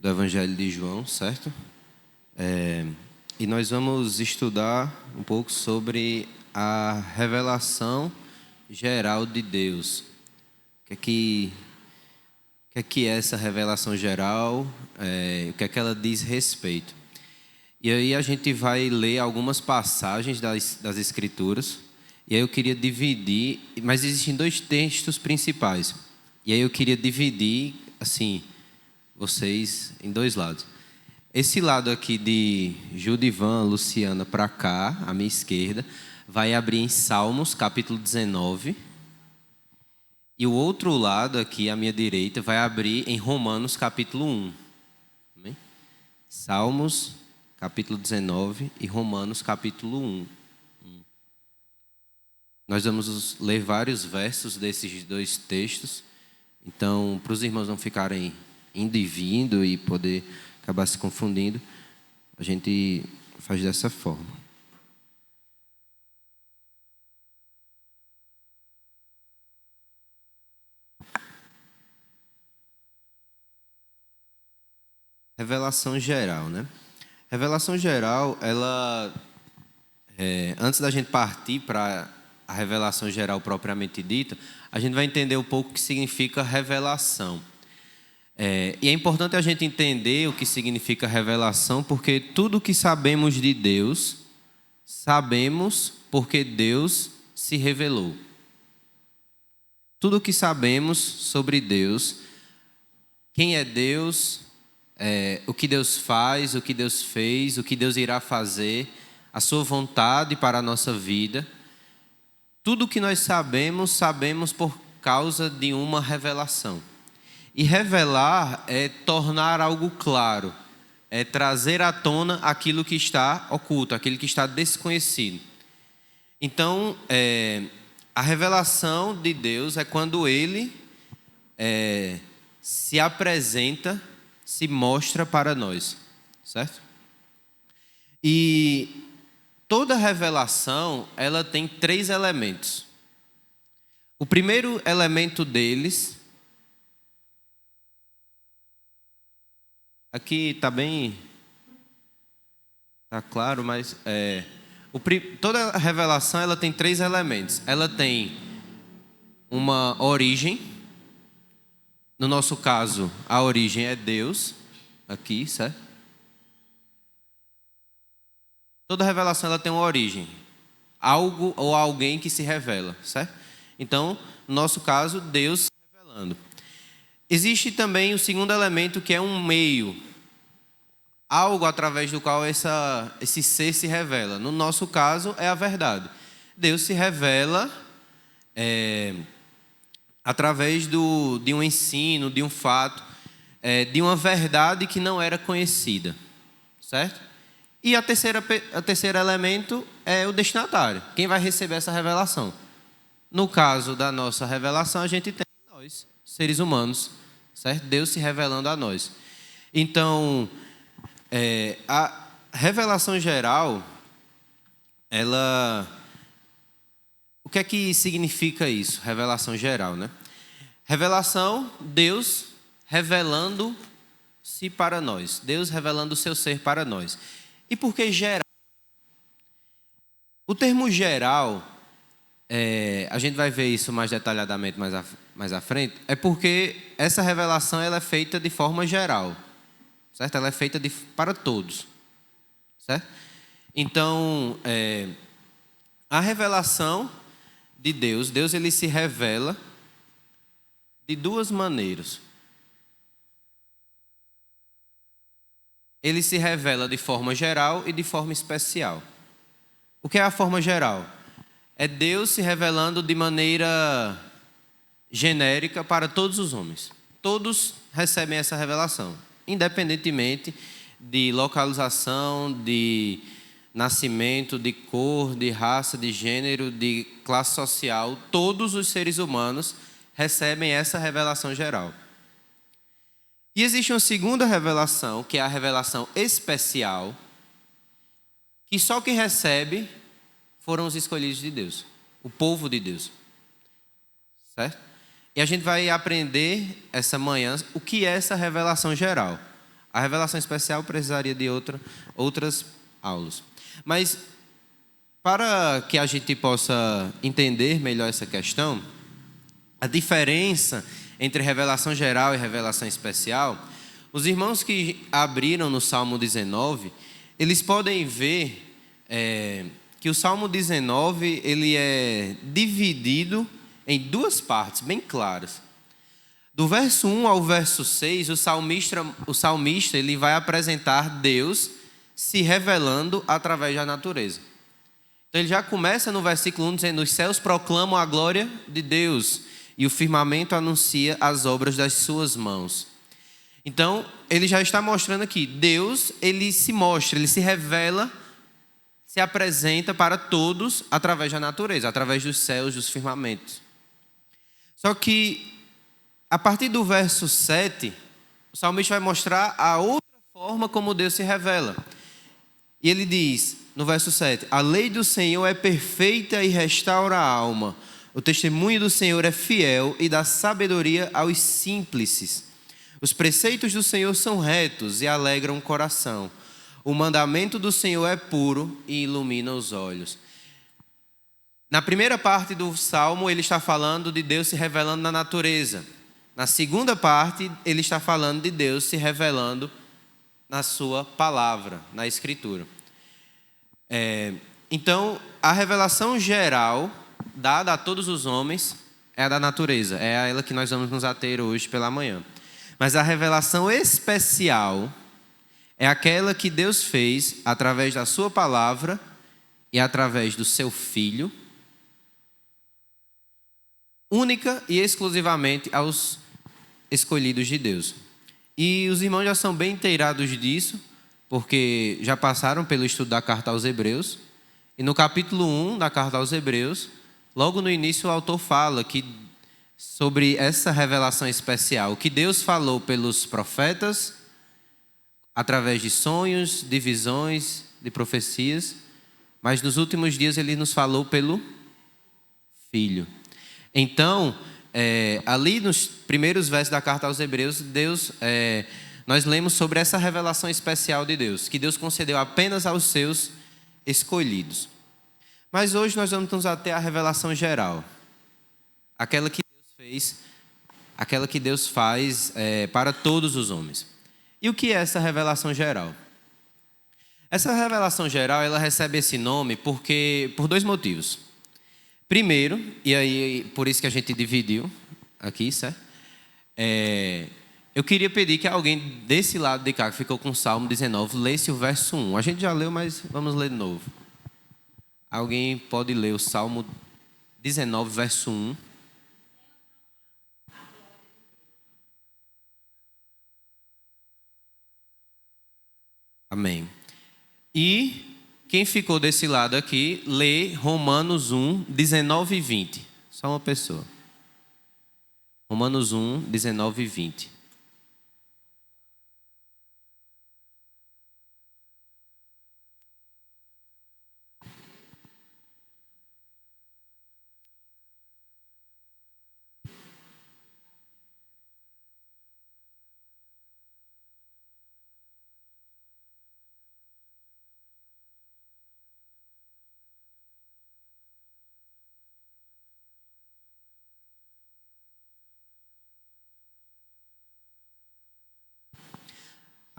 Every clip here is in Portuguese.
do Evangelho de João, certo? E nós vamos estudar um pouco sobre a revelação geral de Deus. O que é essa revelação geral? O que é que ela diz respeito? E aí a gente vai ler algumas passagens das Escrituras. E aí eu queria dividir, mas existem dois textos principais. E aí eu queria dividir, assim, vocês em dois lados. Esse lado aqui de Judivan, Luciana, para cá, à minha esquerda, vai abrir em Salmos, capítulo 19. E o outro lado aqui, à minha direita, vai abrir em Romanos, capítulo 1. Amém? Salmos, capítulo 19 e Romanos, capítulo 1. Nós vamos ler vários versos desses dois textos. Então, para os irmãos não ficarem indo e vindo e poder acabar se confundindo, a gente faz dessa forma. Revelação geral, né? Revelação geral, ela... antes da gente partir para a revelação geral propriamente dita, a gente vai entender um pouco o que significa revelação. E é importante a gente entender o que significa revelação, porque tudo o que sabemos de Deus, sabemos porque Deus se revelou. Tudo o que sabemos sobre Deus, quem é Deus, o que Deus faz, o que Deus fez, o que Deus irá fazer, a sua vontade para a nossa vida, tudo o que nós sabemos, sabemos por causa de uma revelação. E revelar é tornar algo claro, é trazer à tona aquilo que está oculto, aquilo que está desconhecido. Então, a revelação de Deus é quando Ele se apresenta, se mostra para nós, certo? E toda revelação, ela tem três elementos. O primeiro elemento deles... Aqui está bem... Está claro, mas... toda revelação, ela tem três elementos. Ela tem uma origem. No nosso caso, a origem é Deus. Aqui, certo? Toda revelação ela tem uma origem. Algo ou alguém que se revela, certo? Então, no nosso caso, Deus se revelando. Existe também o segundo elemento, que é um meio. Algo através do qual esse ser se revela. No nosso caso, é a verdade. Deus se revela através de um ensino, de um fato, de uma verdade que não era conhecida, certo? E o terceiro elemento é o destinatário. Quem vai receber essa revelação? No caso da nossa revelação, a gente tem nós, seres humanos, certo? Deus se revelando a nós. Então, a revelação geral, ela... O que é que significa isso? Revelação geral, né? Revelação, Deus revelando-se para nós. Deus revelando o seu ser para nós. E por que geral? O termo geral, a gente vai ver isso mais detalhadamente mais à frente, é porque essa revelação ela é feita de forma geral, certo? Ela é feita para todos, certo? Então, a revelação de Deus, ele se revela de duas maneiras. Ele se revela de forma geral e de forma especial. O que é a forma geral? É Deus se revelando de maneira genérica para todos os homens. Todos recebem essa revelação, independentemente de localização, de nascimento, de cor, de raça, de gênero, de classe social. Todos os seres humanos recebem essa revelação geral. E existe uma segunda revelação, que é a revelação especial, que só quem recebe foram os escolhidos de Deus, o povo de Deus, certo? E a gente vai aprender essa manhã o que é essa revelação geral. A revelação especial precisaria de outras aulas. Mas, para que a gente possa entender melhor essa questão, a diferença entre revelação geral e revelação especial, os irmãos que abriram no Salmo 19, eles podem ver que o Salmo 19 ele é dividido em duas partes bem claras. Do verso 1 ao verso 6, o salmista ele vai apresentar Deus se revelando através da natureza. Então ele já começa no versículo 1 dizendo: os céus proclamam a glória de Deus e o firmamento anuncia as obras das suas mãos. Então ele já está mostrando aqui, Deus ele se mostra, ele se revela, se apresenta para todos através da natureza, através dos céus, dos firmamentos. Só que a partir do verso 7, o salmista vai mostrar a outra forma como Deus se revela. E ele diz, no verso 7, a lei do Senhor é perfeita e restaura a alma. O testemunho do Senhor é fiel e dá sabedoria aos simples. Os preceitos do Senhor são retos e alegram o coração. O mandamento do Senhor é puro e ilumina os olhos. Na primeira parte do Salmo, ele está falando de Deus se revelando na natureza. Na segunda parte, ele está falando de Deus se revelando na sua palavra, na Escritura. Então, a revelação geral, dada a todos os homens, é a da natureza. É a ela que nós vamos nos ater hoje pela manhã. Mas a revelação especial é aquela que Deus fez através da sua palavra e através do seu Filho, única e exclusivamente aos escolhidos de Deus. E os irmãos já são bem inteirados disso, porque já passaram pelo estudo da carta aos Hebreus. E no capítulo 1 da carta aos Hebreus, logo no início o autor fala que sobre essa revelação especial, o que Deus falou pelos profetas, através de sonhos, de visões, de profecias, mas nos últimos dias ele nos falou pelo Filho. Então, ali nos primeiros versos da carta aos Hebreus, nós lemos sobre essa revelação especial de Deus, que Deus concedeu apenas aos seus escolhidos. Mas hoje nós vamos nos ater à revelação geral, aquela que Deus fez, aquela que Deus faz para todos os homens. E o que é essa revelação geral? Essa revelação geral, ela recebe esse nome por dois motivos. Primeiro, e aí por isso que a gente dividiu aqui, certo? Eu queria pedir que alguém desse lado de cá, que ficou com o Salmo 19, lesse o verso 1. A gente já leu, mas vamos ler de novo. Alguém pode ler o Salmo 19, verso 1. Amém. E quem ficou desse lado aqui, lê Romanos 1, 19 e 20. Só uma pessoa. Romanos 1, 19 e 20.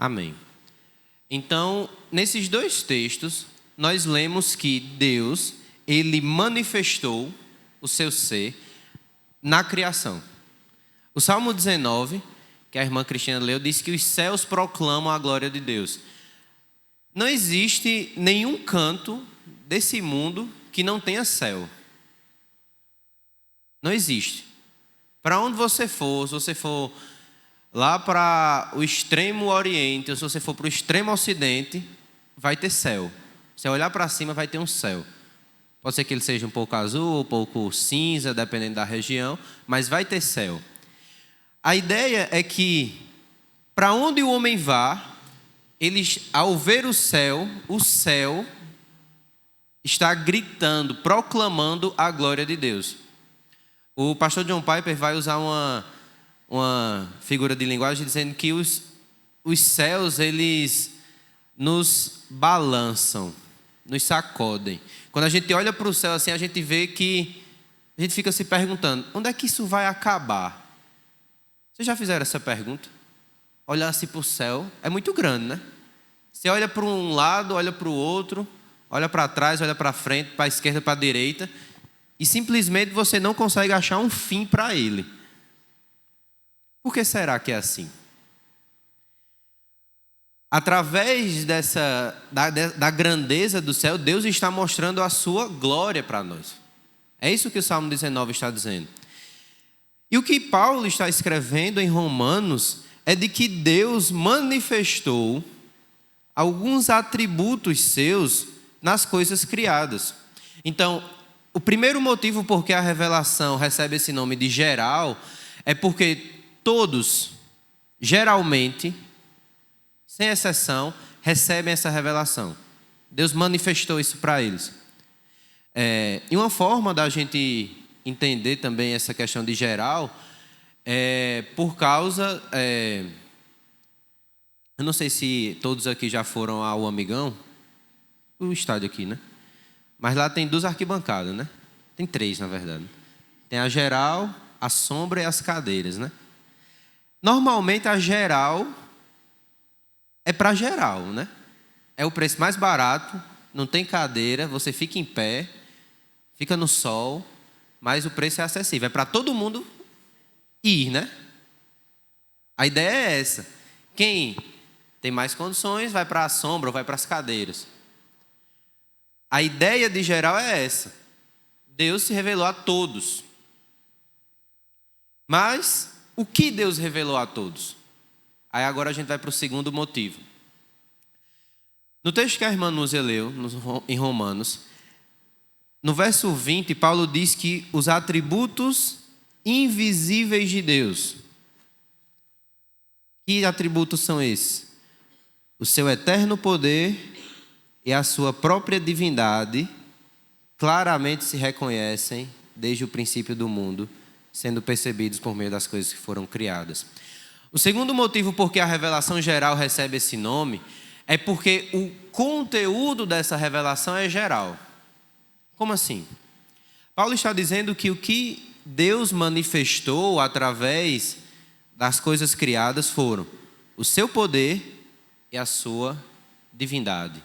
Amém. Então, nesses dois textos, nós lemos que Deus, ele manifestou o seu ser na criação. O Salmo 19, que a irmã Cristina leu, diz que os céus proclamam a glória de Deus. Não existe nenhum canto desse mundo que não tenha céu. Não existe. Para onde você for, se você for lá para o extremo oriente, ou se você for para o extremo ocidente, vai ter céu. Se olhar para cima, vai ter um céu. Pode ser que ele seja um pouco azul, um pouco cinza, dependendo da região, mas vai ter céu. A ideia é que, para onde o homem vá, ao ver o céu está gritando, proclamando a glória de Deus. O pastor John Piper vai usar uma figura de linguagem dizendo que os os céus, eles nos balançam, nos sacodem. Quando a gente olha para o céu assim, a gente vê que a gente fica se perguntando, onde é que isso vai acabar? Vocês já fizeram essa pergunta? Olhar assim para o céu é muito grande, né? Você olha para um lado, olha para o outro, olha para trás, olha para frente, para a esquerda, para a direita, e simplesmente você não consegue achar um fim para ele. Por que será que é assim? Através da grandeza do céu, Deus está mostrando a sua glória para nós. É isso que o Salmo 19 está dizendo. E o que Paulo está escrevendo em Romanos é de que Deus manifestou alguns atributos seus nas coisas criadas. Então, o primeiro motivo por que a revelação recebe esse nome de geral é porque todos, geralmente, sem exceção, recebem essa revelação. Deus manifestou isso para eles. E uma forma da gente entender também essa questão de geral é por causa... eu não sei se todos aqui já foram ao Amigão, o estádio aqui, né? Mas lá tem 2 arquibancadas, né? Tem 3, na verdade. Tem a geral, a sombra e as cadeiras, né? Normalmente a geral é para geral, né? É o preço mais barato, não tem cadeira, você fica em pé, fica no sol, mas o preço é acessível. É para todo mundo ir, né? A ideia é essa. Quem tem mais condições vai para a sombra ou vai para as cadeiras. A ideia de geral é essa. Deus se revelou a todos. Mas o que Deus revelou a todos? Aí agora a gente vai para o segundo motivo. No texto que a irmã Núzia leu, em Romanos, no verso 20, Paulo diz que os atributos invisíveis de Deus. Que atributos são esses? O seu eterno poder e a sua própria divindade claramente se reconhecem desde o princípio do mundo, sendo percebidos por meio das coisas que foram criadas. O segundo motivo por que a revelação geral recebe esse nome é porque o conteúdo dessa revelação é geral. Como assim? Paulo está dizendo que o que Deus manifestou através das coisas criadas foram o seu poder e a sua divindade.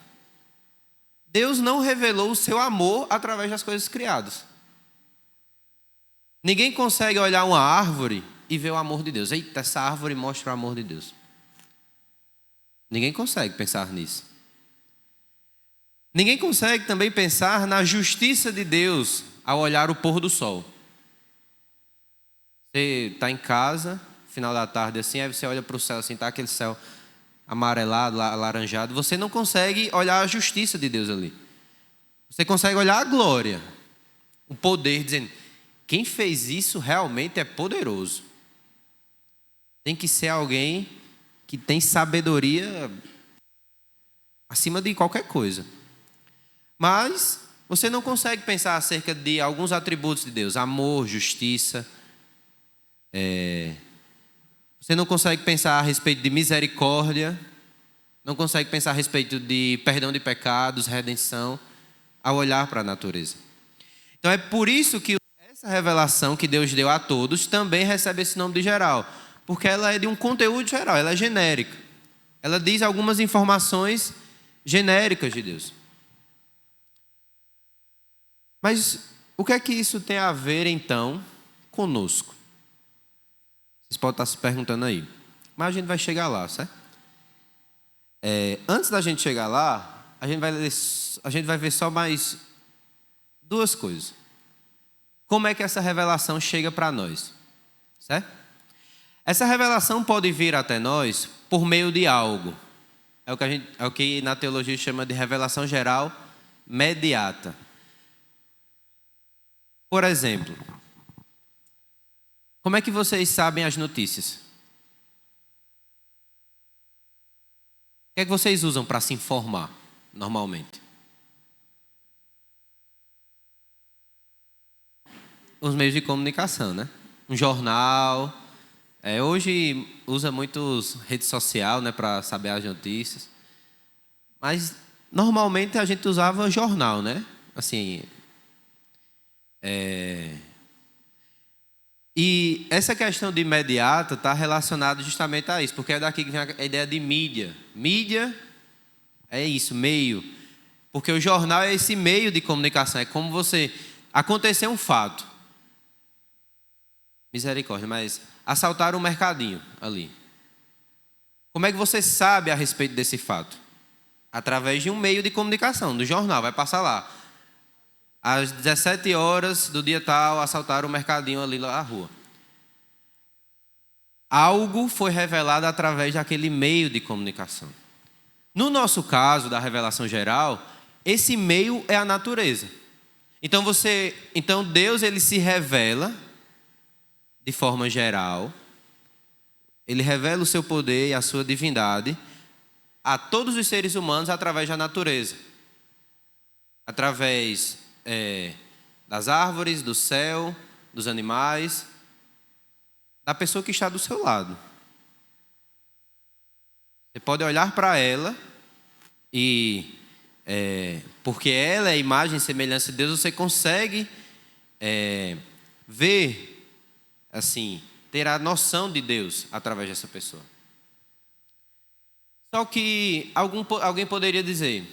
Deus não revelou o seu amor através das coisas criadas. Ninguém consegue olhar uma árvore e ver o amor de Deus. Eita, essa árvore mostra o amor de Deus. Ninguém consegue pensar nisso. Ninguém consegue também pensar na justiça de Deus ao olhar o pôr do sol. Você está em casa, final da tarde assim, aí você olha para o céu assim, está aquele céu amarelado, alaranjado. Você não consegue olhar a justiça de Deus ali. Você consegue olhar a glória, o poder, dizendo, quem fez isso realmente é poderoso. Tem que ser alguém que tem sabedoria acima de qualquer coisa. Mas você não consegue pensar acerca de alguns atributos de Deus. Amor, justiça. Você não consegue pensar a respeito de misericórdia. Não consegue pensar a respeito de perdão de pecados, redenção, ao olhar para a natureza. Então é por isso que essa revelação que Deus deu a todos também recebe esse nome de geral. Porque ela é de um conteúdo geral, ela é genérica. Ela diz algumas informações genéricas de Deus. Mas o que é que isso tem a ver, então, conosco? Vocês podem estar se perguntando aí. Mas a gente vai chegar lá, certo? Antes da gente chegar lá, a gente vai ver só mais 2 coisas. Como é que essa revelação chega para nós? Certo? Essa revelação pode vir até nós por meio de algo. É o que na teologia chama de revelação geral mediata. Por exemplo, como é que vocês sabem as notícias? O que é que vocês usam para se informar, normalmente? Os meios de comunicação, né? Um jornal, Hoje usa muito rede social, né, para saber as notícias. Mas normalmente a gente usava jornal, né? Assim, E essa questão de imediata está relacionada justamente a isso, porque é daqui que vem a ideia de mídia. Mídia é isso, meio. Porque o jornal é esse meio de comunicação, é como você... Aconteceu um fato. Misericórdia, mas assaltaram um mercadinho ali. Como é que você sabe a respeito desse fato? Através de um meio de comunicação, do jornal, vai passar lá. Às 17 horas do dia tal, assaltaram o mercadinho ali na rua. Algo foi revelado através daquele meio de comunicação. No nosso caso, da revelação geral, esse meio é a natureza. Então Deus ele se revela de forma geral. Ele revela o seu poder e a sua divindade a todos os seres humanos através da natureza. Através das árvores, do céu, dos animais, da pessoa que está do seu lado. Você pode olhar para ela e, porque ela é a imagem e semelhança de Deus, você consegue ver, assim, ter a noção de Deus através dessa pessoa. Só que alguém poderia dizer,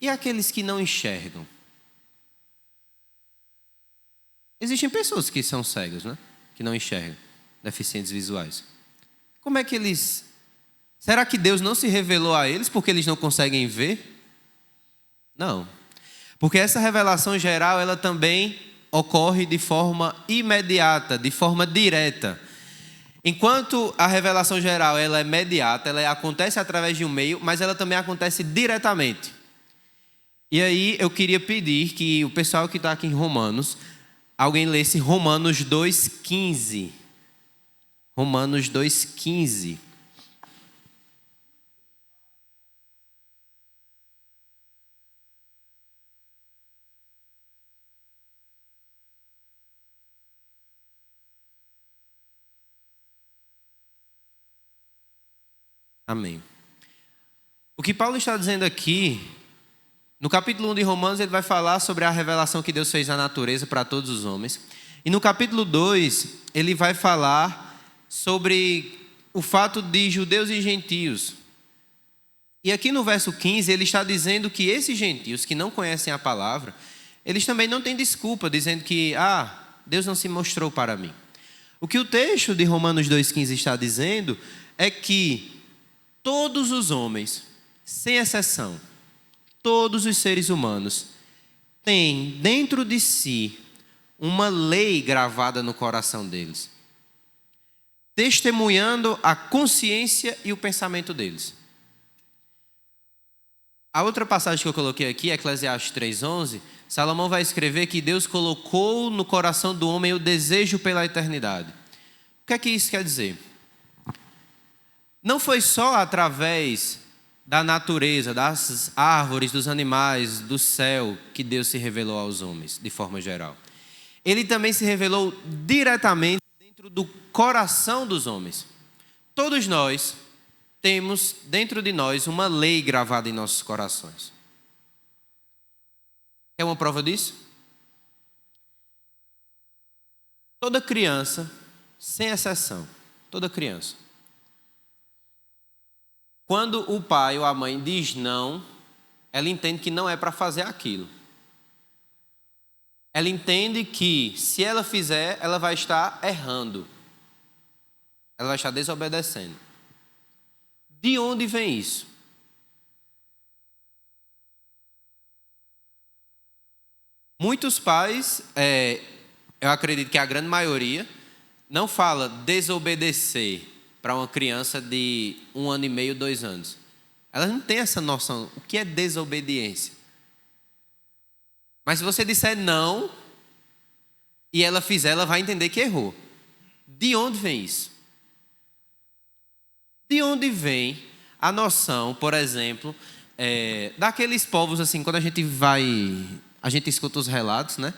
e aqueles que não enxergam? Existem pessoas que são cegas, né? Que não enxergam, deficientes visuais. Como é que eles... Será que Deus não se revelou a eles porque eles não conseguem ver? Não. Porque essa revelação geral, ela também ocorre de forma imediata, de forma direta. Enquanto a revelação geral ela é imediata, ela acontece através de um meio, mas ela também acontece diretamente. E aí eu queria pedir que o pessoal que está aqui em Romanos, alguém lesse Romanos 2,15. Romanos 2,15. Amém. O que Paulo está dizendo aqui, no capítulo 1 de Romanos, ele vai falar sobre a revelação que Deus fez na natureza para todos os homens. E no capítulo 2, ele vai falar sobre o fato de judeus e gentios. E aqui no verso 15, ele está dizendo que esses gentios que não conhecem a palavra, eles também não têm desculpa, dizendo que, Deus não se mostrou para mim. O que o texto de Romanos 2,15 está dizendo é que todos os homens, sem exceção, todos os seres humanos, têm dentro de si uma lei gravada no coração deles, testemunhando a consciência e o pensamento deles. A outra passagem que eu coloquei aqui, Eclesiastes 3,11, Salomão vai escrever que Deus colocou no coração do homem o desejo pela eternidade. O que é que isso quer dizer? Não foi só através da natureza, das árvores, dos animais, do céu, que Deus se revelou aos homens, de forma geral. Ele também se revelou diretamente dentro do coração dos homens. Todos nós temos dentro de nós uma lei gravada em nossos corações. É uma prova disso? Toda criança, sem exceção, toda criança, quando o pai ou a mãe diz não, ela entende que não é para fazer aquilo. Ela entende que se ela fizer, ela vai estar errando. Ela vai estar desobedecendo. De onde vem isso? Muitos pais, eu acredito que a grande maioria, não fala desobedecer para uma criança de 1 ano e meio, 2 anos. Elas não têm essa noção. O que é desobediência? Mas se você disser não, e ela fizer, ela vai entender que errou. De onde vem isso? De onde vem a noção, por exemplo, daqueles povos assim, quando a gente escuta os relatos, né?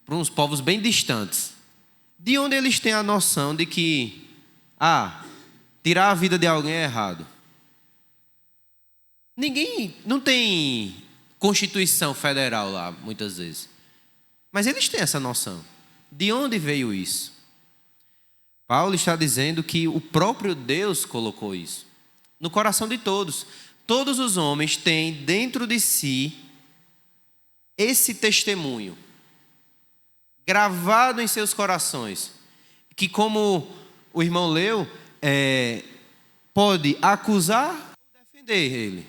Para uns povos bem distantes. De onde eles têm a noção de que Tirar a vida de alguém é errado. Não tem Constituição Federal lá, muitas vezes. Mas eles têm essa noção. De onde veio isso? Paulo está dizendo que o próprio Deus colocou isso no coração de todos. Todos os homens têm dentro de si esse testemunho gravado em seus corações, que, como o irmão leu, pode acusar ou defender ele.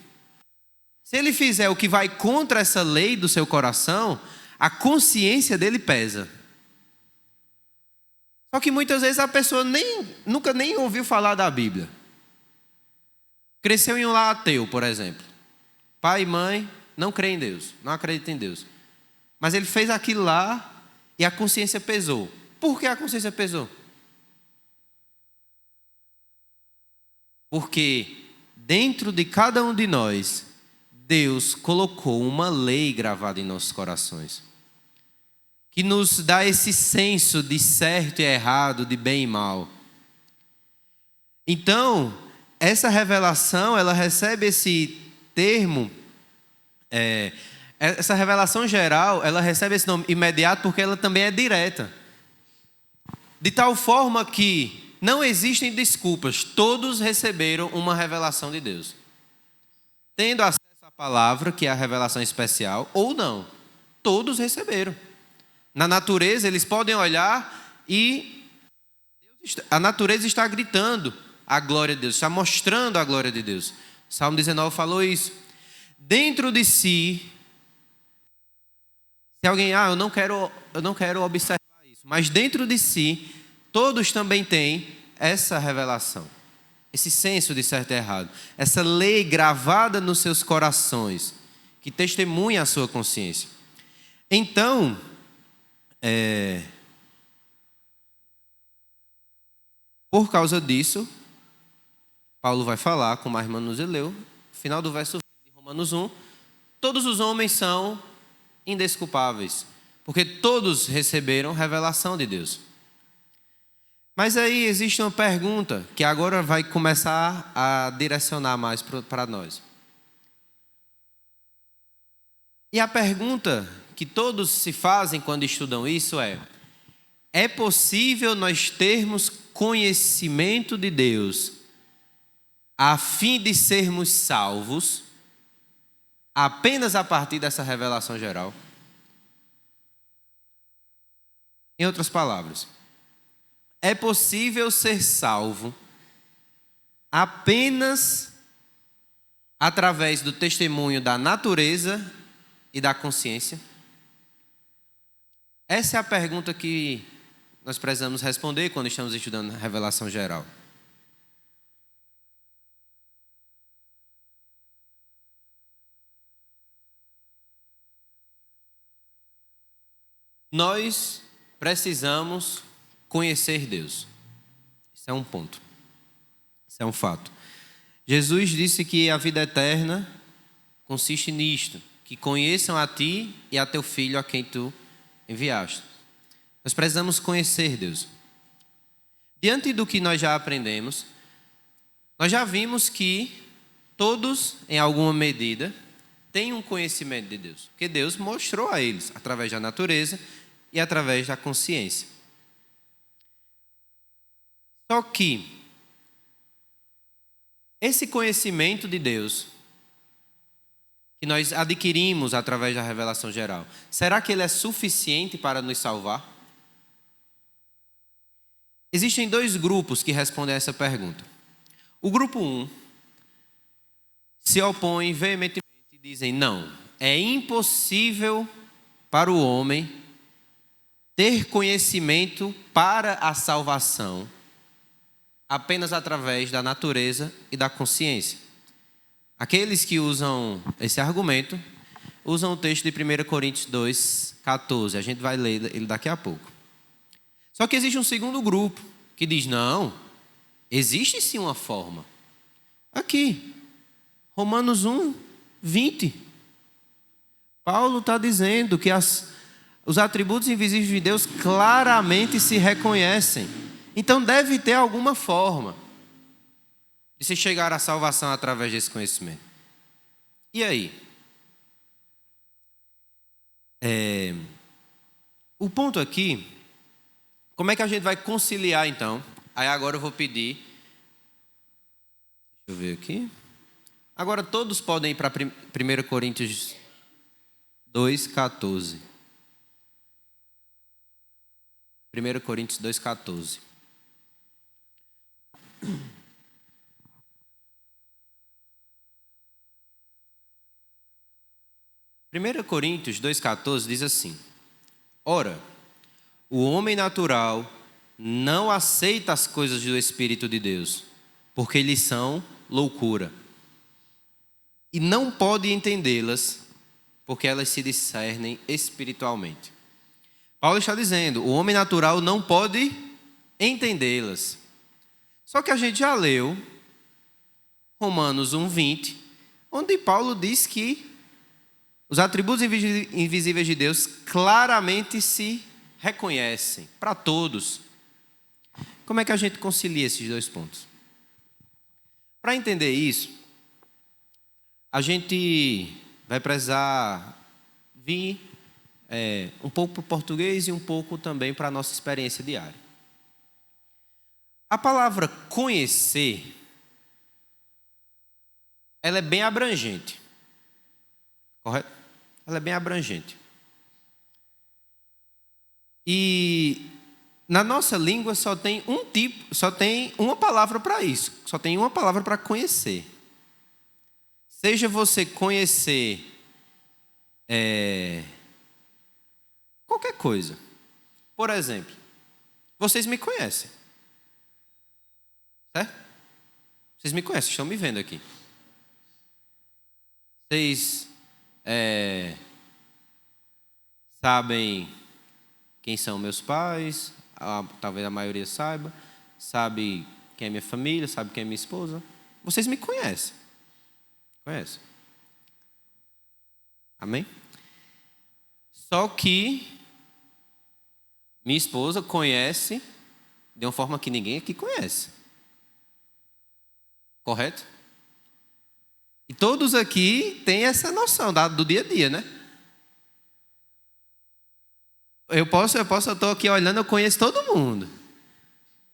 Se ele fizer o que vai contra essa lei do seu coração, a consciência dele pesa. Só que muitas vezes a pessoa nunca nem ouviu falar da Bíblia. Cresceu em um lar ateu, por exemplo. Pai e mãe não creem em Deus, não acreditam em Deus. Mas ele fez aquilo lá e a consciência pesou. Por que a consciência pesou? Porque dentro de cada um de nós, Deus colocou uma lei gravada em nossos corações, que nos dá esse senso de certo e errado, de bem e mal. Então, essa revelação, ela recebe esse termo, essa revelação geral, ela recebe esse nome imediato porque ela também é direta. De tal forma que não existem desculpas, todos receberam uma revelação de Deus. Tendo acesso à palavra, que é a revelação especial, ou não, todos receberam. Na natureza, eles podem olhar e a natureza está gritando a glória de Deus, está mostrando a glória de Deus. Salmo 19 falou isso. Dentro de si, se alguém, eu não quero observar isso, mas dentro de si, todos também têm essa revelação, esse senso de certo e errado, essa lei gravada nos seus corações, que testemunha a sua consciência. Então, por causa disso, Paulo vai falar, como a irmã nos leu, final do verso 20 de Romanos 1, todos os homens são indesculpáveis, porque todos receberam revelação de Deus. Mas aí existe uma pergunta que agora vai começar a direcionar mais para nós. E a pergunta que todos se fazem quando estudam isso é possível nós termos conhecimento de Deus a fim de sermos salvos apenas a partir dessa revelação geral? Em outras palavras, é possível ser salvo apenas através do testemunho da natureza e da consciência? Essa é a pergunta que nós precisamos responder quando estamos estudando a revelação geral. Nós precisamos conhecer Deus. Isso é um ponto. Isso é um fato. Jesus disse que a vida eterna consiste nisto, que conheçam a ti e a teu filho a quem tu enviaste. Nós precisamos conhecer Deus. Diante do que nós já aprendemos, nós já vimos que todos, em alguma medida, têm um conhecimento de Deus, porque Deus mostrou a eles, através da natureza e através da consciência. Só que esse conhecimento de Deus que nós adquirimos através da revelação geral, será que ele é suficiente para nos salvar? Existem dois grupos que respondem a essa pergunta. O grupo 1 se opõe veementemente e dizem: não, é impossível para o homem ter conhecimento para a salvação apenas através da natureza e da consciência. Aqueles que usam esse argumento usam o texto de 1 Coríntios 2, 14. A gente vai ler ele daqui a pouco. Só que existe um segundo grupo que diz: não, existe sim uma forma. Aqui, Romanos 1, 20. Paulo está dizendo que os atributos invisíveis de Deus claramente se reconhecem. Então deve ter alguma forma de se chegar à salvação através desse conhecimento. E aí? O ponto aqui, como é que a gente vai conciliar então? Aí agora eu vou pedir, deixa eu ver aqui. Agora todos podem ir para 1 Coríntios 2,14. 1 Coríntios 2,14. 1 Coríntios 2,14 diz assim: ora, o homem natural não aceita as coisas do Espírito de Deus, porque lhes são loucura, e não pode entendê-las, porque elas se discernem espiritualmente. Paulo está dizendo, o homem natural não pode entendê-las. Só que a gente já leu Romanos 1,20, onde Paulo diz que os atributos invisíveis de Deus claramente se reconhecem para todos. Como é que a gente concilia esses dois pontos? Para entender isso, a gente vai precisar vir um pouco para o português e um pouco também para a nossa experiência diária. A palavra conhecer, ela é bem abrangente. Correto? Ela é bem abrangente. E na nossa língua só tem uma palavra para isso. Só tem uma palavra para conhecer. Seja você conhecer qualquer coisa. Por exemplo, vocês me conhecem. Certo? Vocês me conhecem, estão me vendo aqui. Vocês sabem quem são meus pais, talvez a maioria saiba, sabe quem é minha família, sabe quem é minha esposa. Vocês me conhecem. Conhecem? Amém? Só que minha esposa conhece de uma forma que ninguém aqui conhece. Correto? E todos aqui têm essa noção do dia a dia, né? Eu estou aqui olhando, eu conheço todo mundo.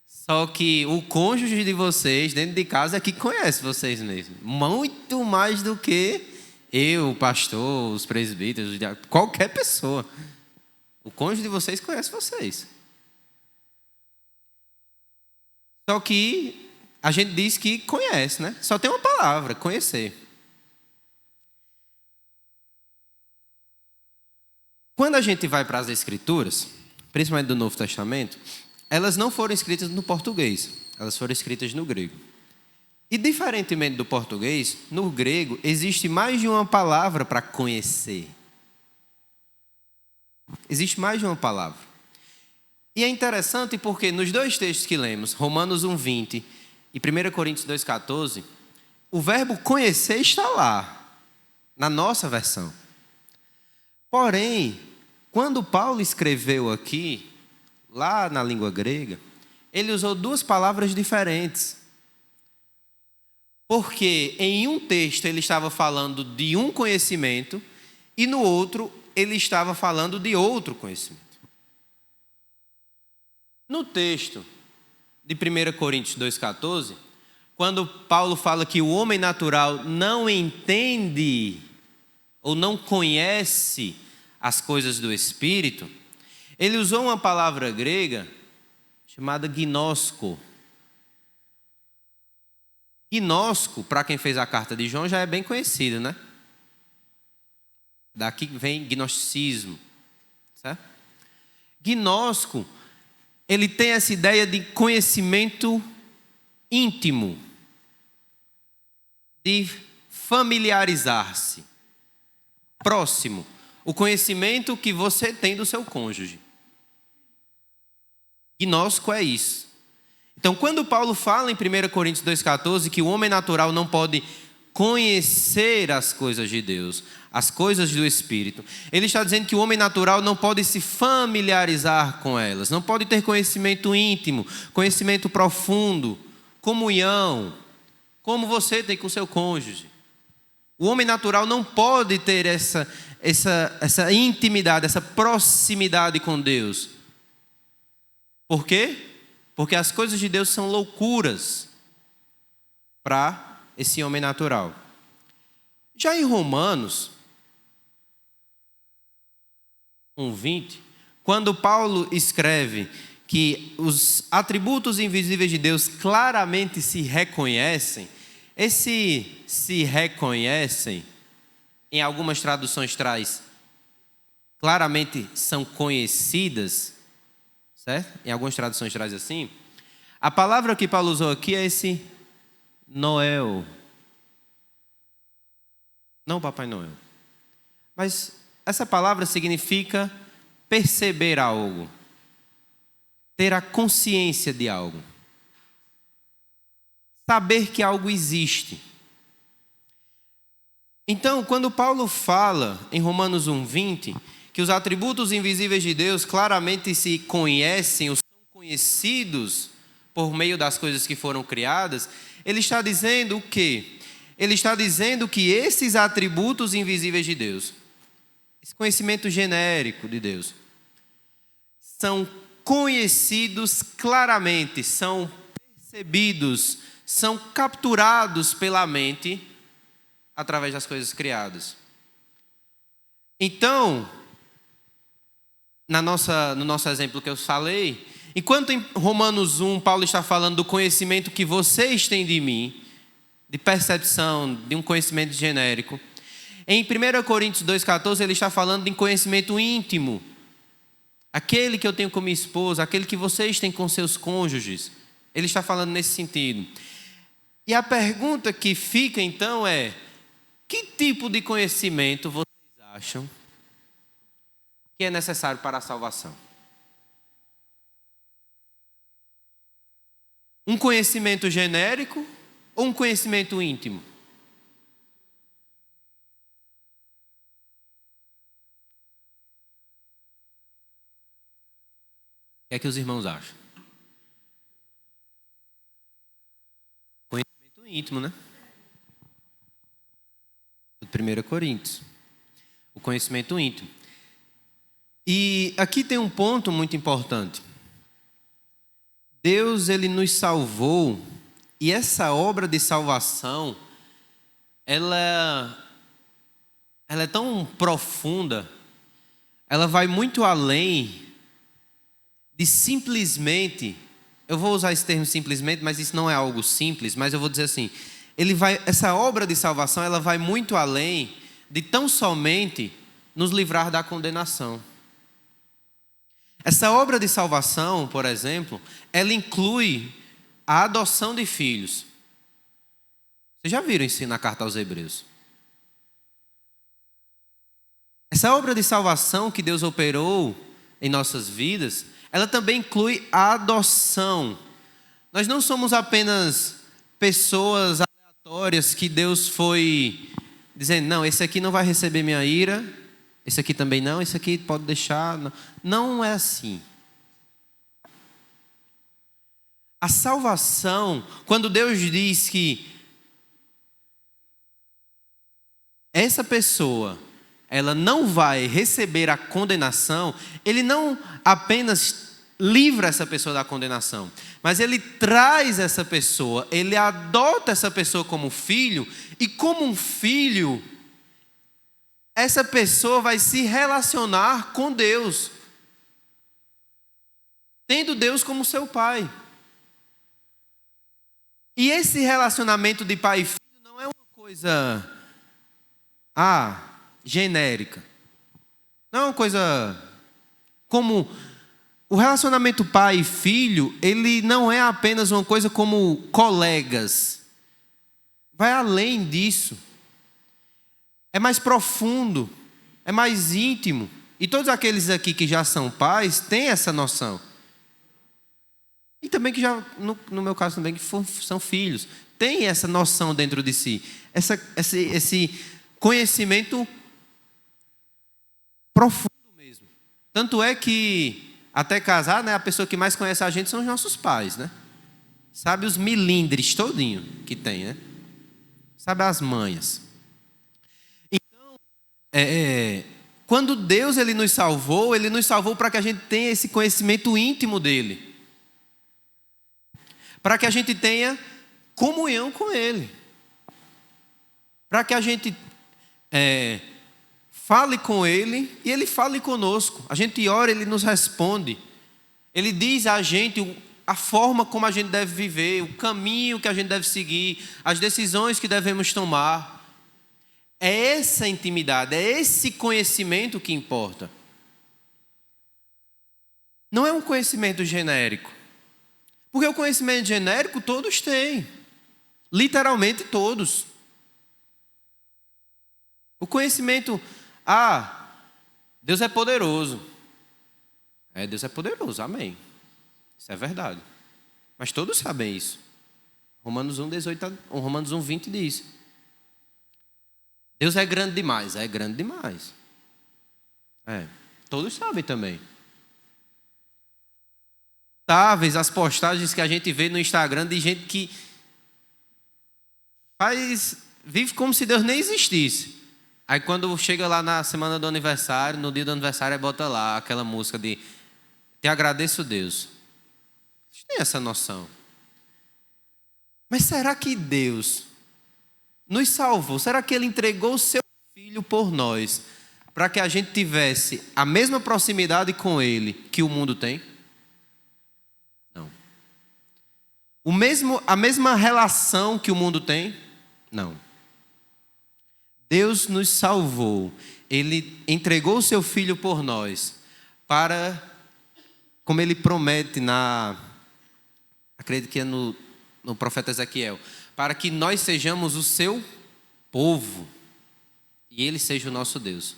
Só que o cônjuge de vocês, dentro de casa, é que conhece vocês mesmos. Muito mais do que eu, o pastor, os presbíteros, qualquer pessoa. O cônjuge de vocês conhece vocês. Só que a gente diz que conhece, né? Só tem uma palavra, conhecer. Quando a gente vai para as Escrituras, principalmente do Novo Testamento, elas não foram escritas no português, elas foram escritas no grego. E diferentemente do português, no grego existe mais de uma palavra para conhecer. Existe mais de uma palavra. E é interessante porque nos dois textos que lemos, Romanos 1,20 e 1 Coríntios 2,14, o verbo conhecer está lá, na nossa versão. Porém, quando Paulo escreveu aqui, lá na língua grega, ele usou duas palavras diferentes. Porque em um texto ele estava falando de um conhecimento e no outro ele estava falando de outro conhecimento. No texto de 1 Coríntios 2,14, quando Paulo fala que o homem natural não entende ou não conhece as coisas do Espírito, ele usou uma palavra grega chamada gnosko. Gnosko, para quem fez a carta de João, já é bem conhecido, né? Daqui vem gnosticismo, certo? Gnosko, ele tem essa ideia de conhecimento íntimo, de familiarizar-se, próximo, o conhecimento que você tem do seu cônjuge. Gnosko é isso. Então, quando Paulo fala em 1 Coríntios 2,14 que o homem natural não pode conhecer as coisas de Deus, as coisas do Espírito. Ele está dizendo que o homem natural não pode se familiarizar com elas, não pode ter conhecimento íntimo, conhecimento profundo, comunhão, como você tem com seu cônjuge. O homem natural não pode ter essa intimidade, essa proximidade com Deus. Por quê? Porque as coisas de Deus são loucuras para esse homem natural. Já em Romanos 1:20, quando Paulo escreve que os atributos invisíveis de Deus claramente se reconhecem, esse se reconhecem, em algumas traduções traz, claramente são conhecidas, certo? Em algumas traduções traz assim. A palavra que Paulo usou aqui é esse Noel. Não Papai Noel. Mas essa palavra significa perceber algo, ter a consciência de algo, saber que algo existe. Então, quando Paulo fala em Romanos 1:20, que os atributos invisíveis de Deus claramente se conhecem, ou são conhecidos por meio das coisas que foram criadas, ele está dizendo o quê? Ele está dizendo que esses atributos invisíveis de Deus, esse conhecimento genérico de Deus, são conhecidos claramente, são percebidos, são capturados pela mente através das coisas criadas. Então, no nosso exemplo que eu falei, enquanto em Romanos 1, Paulo está falando do conhecimento que vocês têm de mim, de percepção, de um conhecimento genérico, em 1 Coríntios 2,14, ele está falando de conhecimento íntimo, aquele que eu tenho com minha esposa, aquele que vocês têm com seus cônjuges. Ele está falando nesse sentido. E a pergunta que fica então é: que tipo de conhecimento vocês acham que é necessário para a salvação? Um conhecimento genérico ou um conhecimento íntimo? O que é que os irmãos acham? Conhecimento íntimo, né? Do 1 Coríntios. O conhecimento íntimo. E aqui tem um ponto muito importante. Deus, ele nos salvou, e essa obra de salvação, ela é tão profunda, ela vai muito além de simplesmente, eu vou usar esse termo simplesmente, mas isso não é algo simples, mas eu vou dizer assim, essa obra de salvação, ela vai muito além de tão somente nos livrar da condenação. Essa obra de salvação, por exemplo, ela inclui a adoção de filhos. Vocês já viram isso na carta aos Hebreus? Essa obra de salvação que Deus operou em nossas vidas, ela também inclui a adoção. Nós não somos apenas pessoas aleatórias que Deus foi dizendo, não, esse aqui não vai receber minha ira, esse aqui também não, esse aqui pode deixar. Não é assim. A salvação, quando Deus diz que essa pessoa, ela não vai receber a condenação, Ele não apenas livra essa pessoa da condenação, mas Ele traz essa pessoa, Ele adota essa pessoa como filho, e como um filho, essa pessoa vai se relacionar com Deus, tendo Deus como seu pai. E esse relacionamento de pai e filho não é uma coisa genérica. Não é uma coisa como o relacionamento pai e filho, ele não é apenas uma coisa como colegas. Vai além disso. É mais profundo, é mais íntimo. E todos aqueles aqui que já são pais têm essa noção. E também que já, no meu caso também, que são filhos. tem essa noção dentro de si, esse conhecimento profundo mesmo. Tanto é que, até casar, né, a pessoa que mais conhece a gente são os nossos pais, né? Sabe os milindres todinho que tem, né? Sabe as manhas. Então, quando Deus ele nos salvou para que a gente tenha esse conhecimento íntimo dele. Para que a gente tenha comunhão com ele. Para que a gente fale com ele e ele fale conosco. A gente ora, ele nos responde. Ele diz a gente a forma como a gente deve viver, o caminho que a gente deve seguir, as decisões que devemos tomar. É essa intimidade, é esse conhecimento que importa. Não é um conhecimento genérico. Porque o conhecimento genérico todos têm. Literalmente todos. O conhecimento, Deus é poderoso. Deus é poderoso, amém. Isso é verdade. Mas todos sabem isso. Romanos 1:20 diz. Deus é grande demais. É grande demais. Todos sabem também. Talvez as postagens que a gente vê no Instagram de gente que vive como se Deus nem existisse. Aí quando chega lá na semana do aniversário, no dia do aniversário, bota lá aquela música de Te agradeço, Deus. Vocês têm essa noção. Mas será que Deus nos salvou? Será que Ele entregou o seu Filho por nós para que a gente tivesse a mesma proximidade com Ele que o mundo tem? Não. A mesma relação que o mundo tem? Não. Deus nos salvou. Ele entregou o seu Filho por nós para, como Ele promete acredito que é no profeta Ezequiel, para que nós sejamos o seu povo e Ele seja o nosso Deus.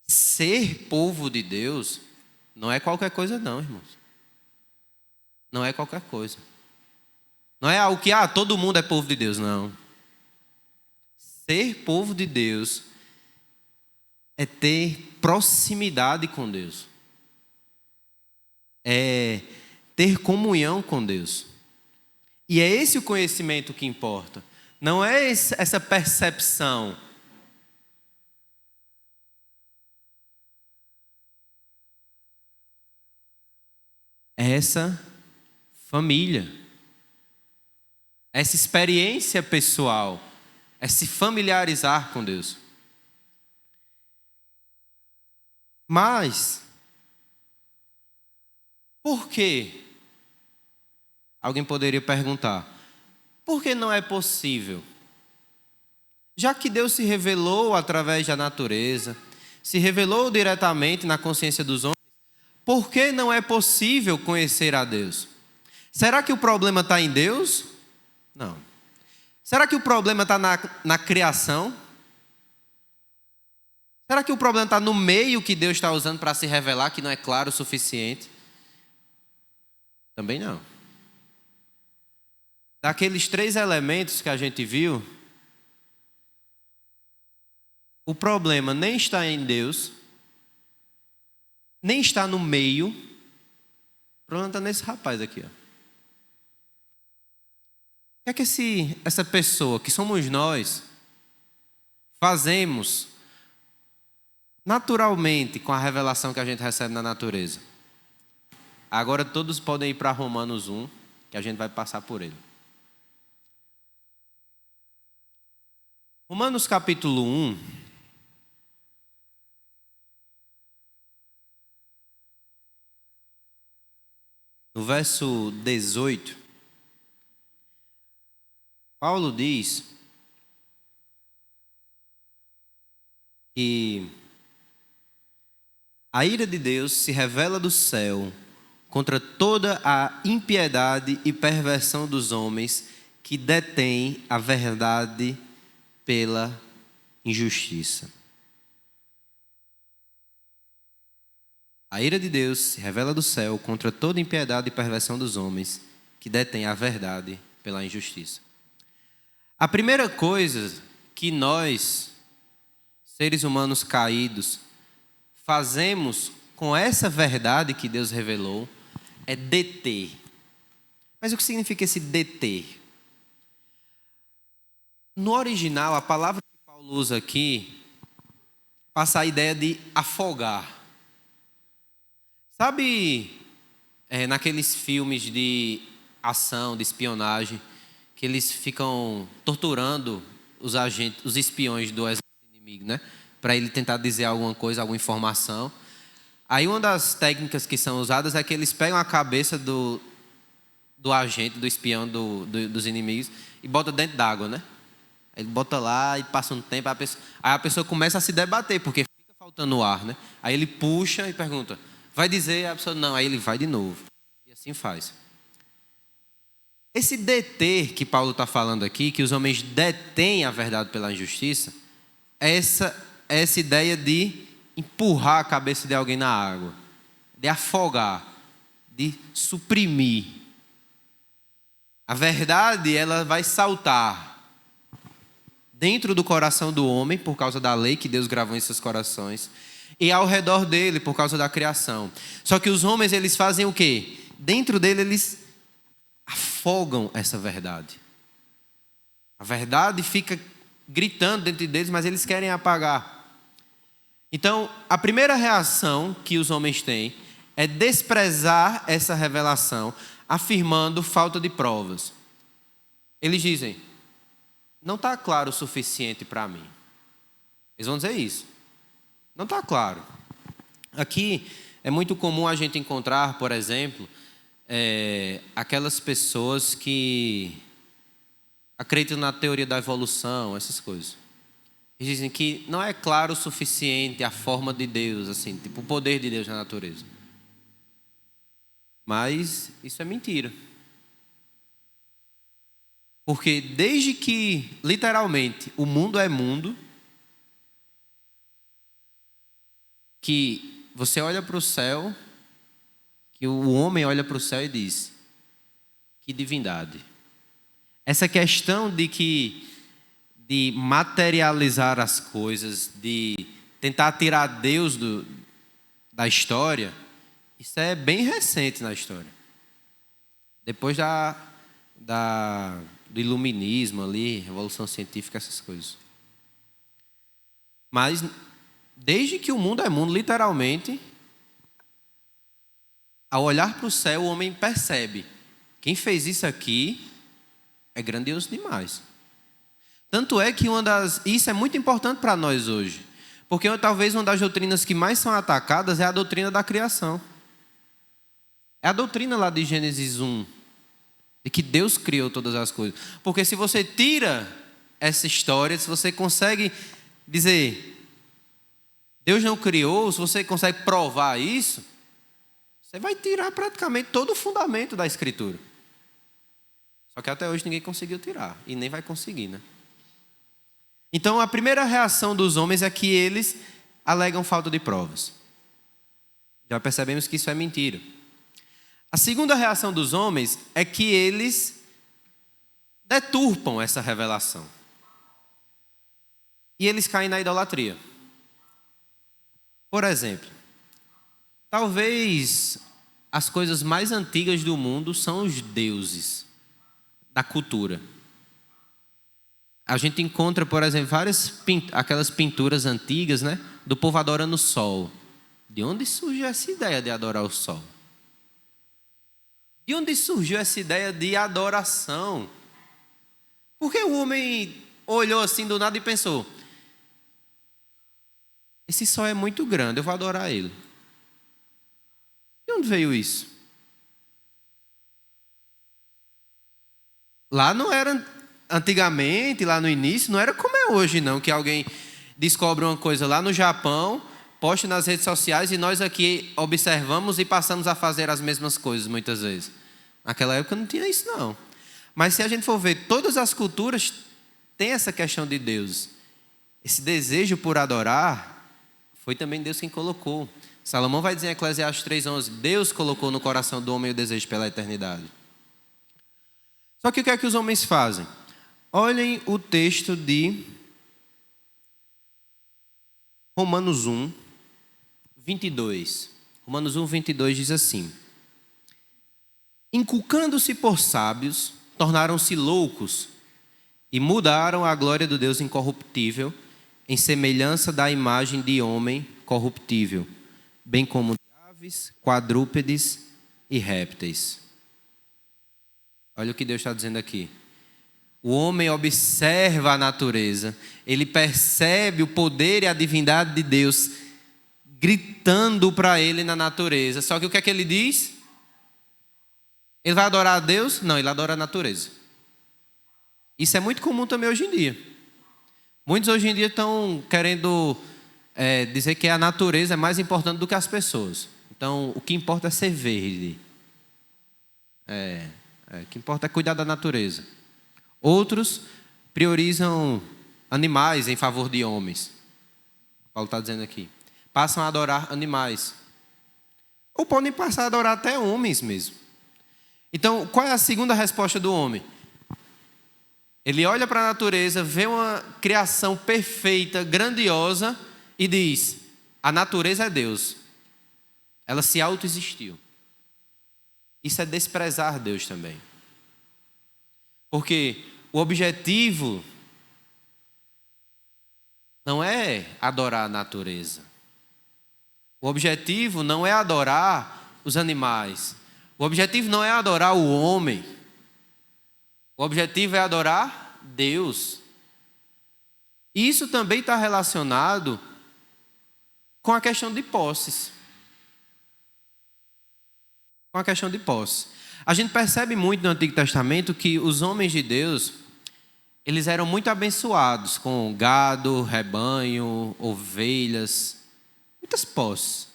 Ser povo de Deus não é qualquer coisa não, irmãos. Não é qualquer coisa. Não é algo que, todo mundo é povo de Deus, não. Ser povo de Deus é ter proximidade com Deus. É ter comunhão com Deus. E é esse o conhecimento que importa. Não é essa percepção. É essa família. Essa experiência pessoal. É se familiarizar com Deus. Mas, por quê? Alguém poderia perguntar, por que não é possível? Já que Deus se revelou através da natureza, se revelou diretamente na consciência dos homens, por que não é possível conhecer a Deus? Será que o problema está em Deus? Não. Será que o problema está na criação? Será que o problema está no meio que Deus está usando para se revelar, que não é claro o suficiente? Também não. Daqueles 3 elementos que a gente viu, o problema nem está em Deus, nem está no meio, o problema está nesse rapaz aqui. O que é que essa pessoa, que somos nós, fazemos naturalmente com a revelação que a gente recebe na natureza? Agora todos podem ir para Romanos 1, que a gente vai passar por ele. Romanos capítulo 1. No verso 18, Paulo diz que a ira de Deus se revela do céu contra toda a impiedade e perversão dos homens que detêm a verdade pela injustiça. A ira de Deus se revela do céu contra toda impiedade e perversão dos homens que detêm a verdade pela injustiça. A primeira coisa que nós, seres humanos caídos, fazemos com essa verdade que Deus revelou é deter. Mas o que significa esse deter? No original, a palavra que Paulo usa aqui passa a ideia de afogar. Sabe, naqueles filmes de ação, de espionagem, que eles ficam torturando os agentes, os espiões do exército inimigo, né? Para ele tentar dizer alguma coisa, alguma informação. Aí uma das técnicas que são usadas é que eles pegam a cabeça do agente, do espião dos inimigos e botam dentro d'água, né? Ele bota lá e passa um tempo, aí a pessoa começa a se debater, porque fica faltando ar, né? Aí ele puxa e pergunta, vai dizer? A pessoa, não. Aí ele vai de novo. E assim faz. Esse deter que Paulo está falando aqui, que os homens detêm a verdade pela injustiça, é essa ideia de empurrar a cabeça de alguém na água, de afogar, de suprimir. A verdade, ela vai saltar dentro do coração do homem, por causa da lei que Deus gravou em seus corações, e ao redor dele, por causa da criação. Só que os homens, eles fazem o quê? Dentro dele, eles afogam essa verdade. A verdade fica gritando dentro deles, mas eles querem apagar. Então, a primeira reação que os homens têm é desprezar essa revelação, afirmando falta de provas. Eles dizem, não está claro o suficiente para mim. Eles vão dizer isso. Não está claro. Aqui é muito comum a gente encontrar, por exemplo, aquelas pessoas que acreditam na teoria da evolução, essas coisas. Eles dizem que não é claro o suficiente a forma de Deus, assim, tipo o poder de Deus na natureza. Mas isso é mentira. Porque desde que, literalmente, o mundo é mundo, que você olha para o céu, que o homem olha para o céu e diz, que divindade. Essa questão de materializar as coisas, de tentar tirar Deus da história, isso é bem recente na história. Depois do iluminismo ali, revolução científica, essas coisas. Mas desde que o mundo é mundo, literalmente, ao olhar para o céu, o homem percebe, quem fez isso aqui é grandioso demais. Tanto é que isso é muito importante para nós hoje, porque talvez uma das doutrinas que mais são atacadas é a doutrina da criação. É a doutrina lá de Gênesis 1, de que Deus criou todas as coisas. Porque se você tira essa história, se você consegue dizer, Deus não criou, se você consegue provar isso, você vai tirar praticamente todo o fundamento da Escritura. Só que até hoje ninguém conseguiu tirar, e nem vai conseguir, né? Então a primeira reação dos homens é que eles alegam falta de provas. Já percebemos que isso é mentira. A segunda reação dos homens é que eles deturpam essa revelação. E eles caem na idolatria. Por exemplo, talvez as coisas mais antigas do mundo são os deuses da cultura. A gente encontra, por exemplo, aquelas pinturas antigas, né, do povo adorando o sol. De onde surgiu essa ideia de adorar o sol? De onde surgiu essa ideia de adoração? Porque o homem olhou assim do nada e pensou, esse sol é muito grande, eu vou adorar ele. De onde veio isso? Lá não era, antigamente, lá no início, não era como é hoje não, que alguém descobre uma coisa lá no Japão, posta nas redes sociais e nós aqui observamos e passamos a fazer as mesmas coisas muitas vezes. Naquela época não tinha isso não. Mas se a gente for ver, todas as culturas têm essa questão de Deus. Esse desejo por adorar, foi também Deus quem colocou. Salomão vai dizer em Eclesiastes 3:11, Deus colocou no coração do homem o desejo pela eternidade. Só que o que é que os homens fazem? Olhem o texto de Romanos 1, 22. Romanos 1, 22 diz assim: inculcando-se por sábios, tornaram-se loucos e mudaram a glória do Deus incorruptível em semelhança da imagem de homem corruptível, bem como de aves, quadrúpedes e répteis. Olha o que Deus está dizendo aqui. O homem observa a natureza, ele percebe o poder e a divindade de Deus gritando para ele na natureza. Só que o que é que ele diz? Ele vai adorar a Deus? Não, ele adora a natureza. Isso é muito comum também hoje em dia. Muitos hoje em dia estão querendo dizer que a natureza é mais importante do que as pessoas. Então, o que importa é ser verde. O que importa é cuidar da natureza. Outros priorizam animais em favor de homens. Paulo está dizendo aqui. Passam a adorar animais. Ou podem passar a adorar até homens mesmo. Então, qual é a segunda resposta do homem? Ele olha para a natureza, vê uma criação perfeita, grandiosa e diz: a natureza é Deus. Ela se autoexistiu. Isso é desprezar Deus também. Porque o objetivo não é adorar a natureza. O objetivo não é adorar os animais. O objetivo não é adorar o homem. O objetivo é adorar Deus. Isso também está relacionado com a questão de posses. Com a questão de posse. A gente percebe muito no Antigo Testamento que os homens de Deus, eles eram muito abençoados com gado, rebanho, ovelhas, muitas posses.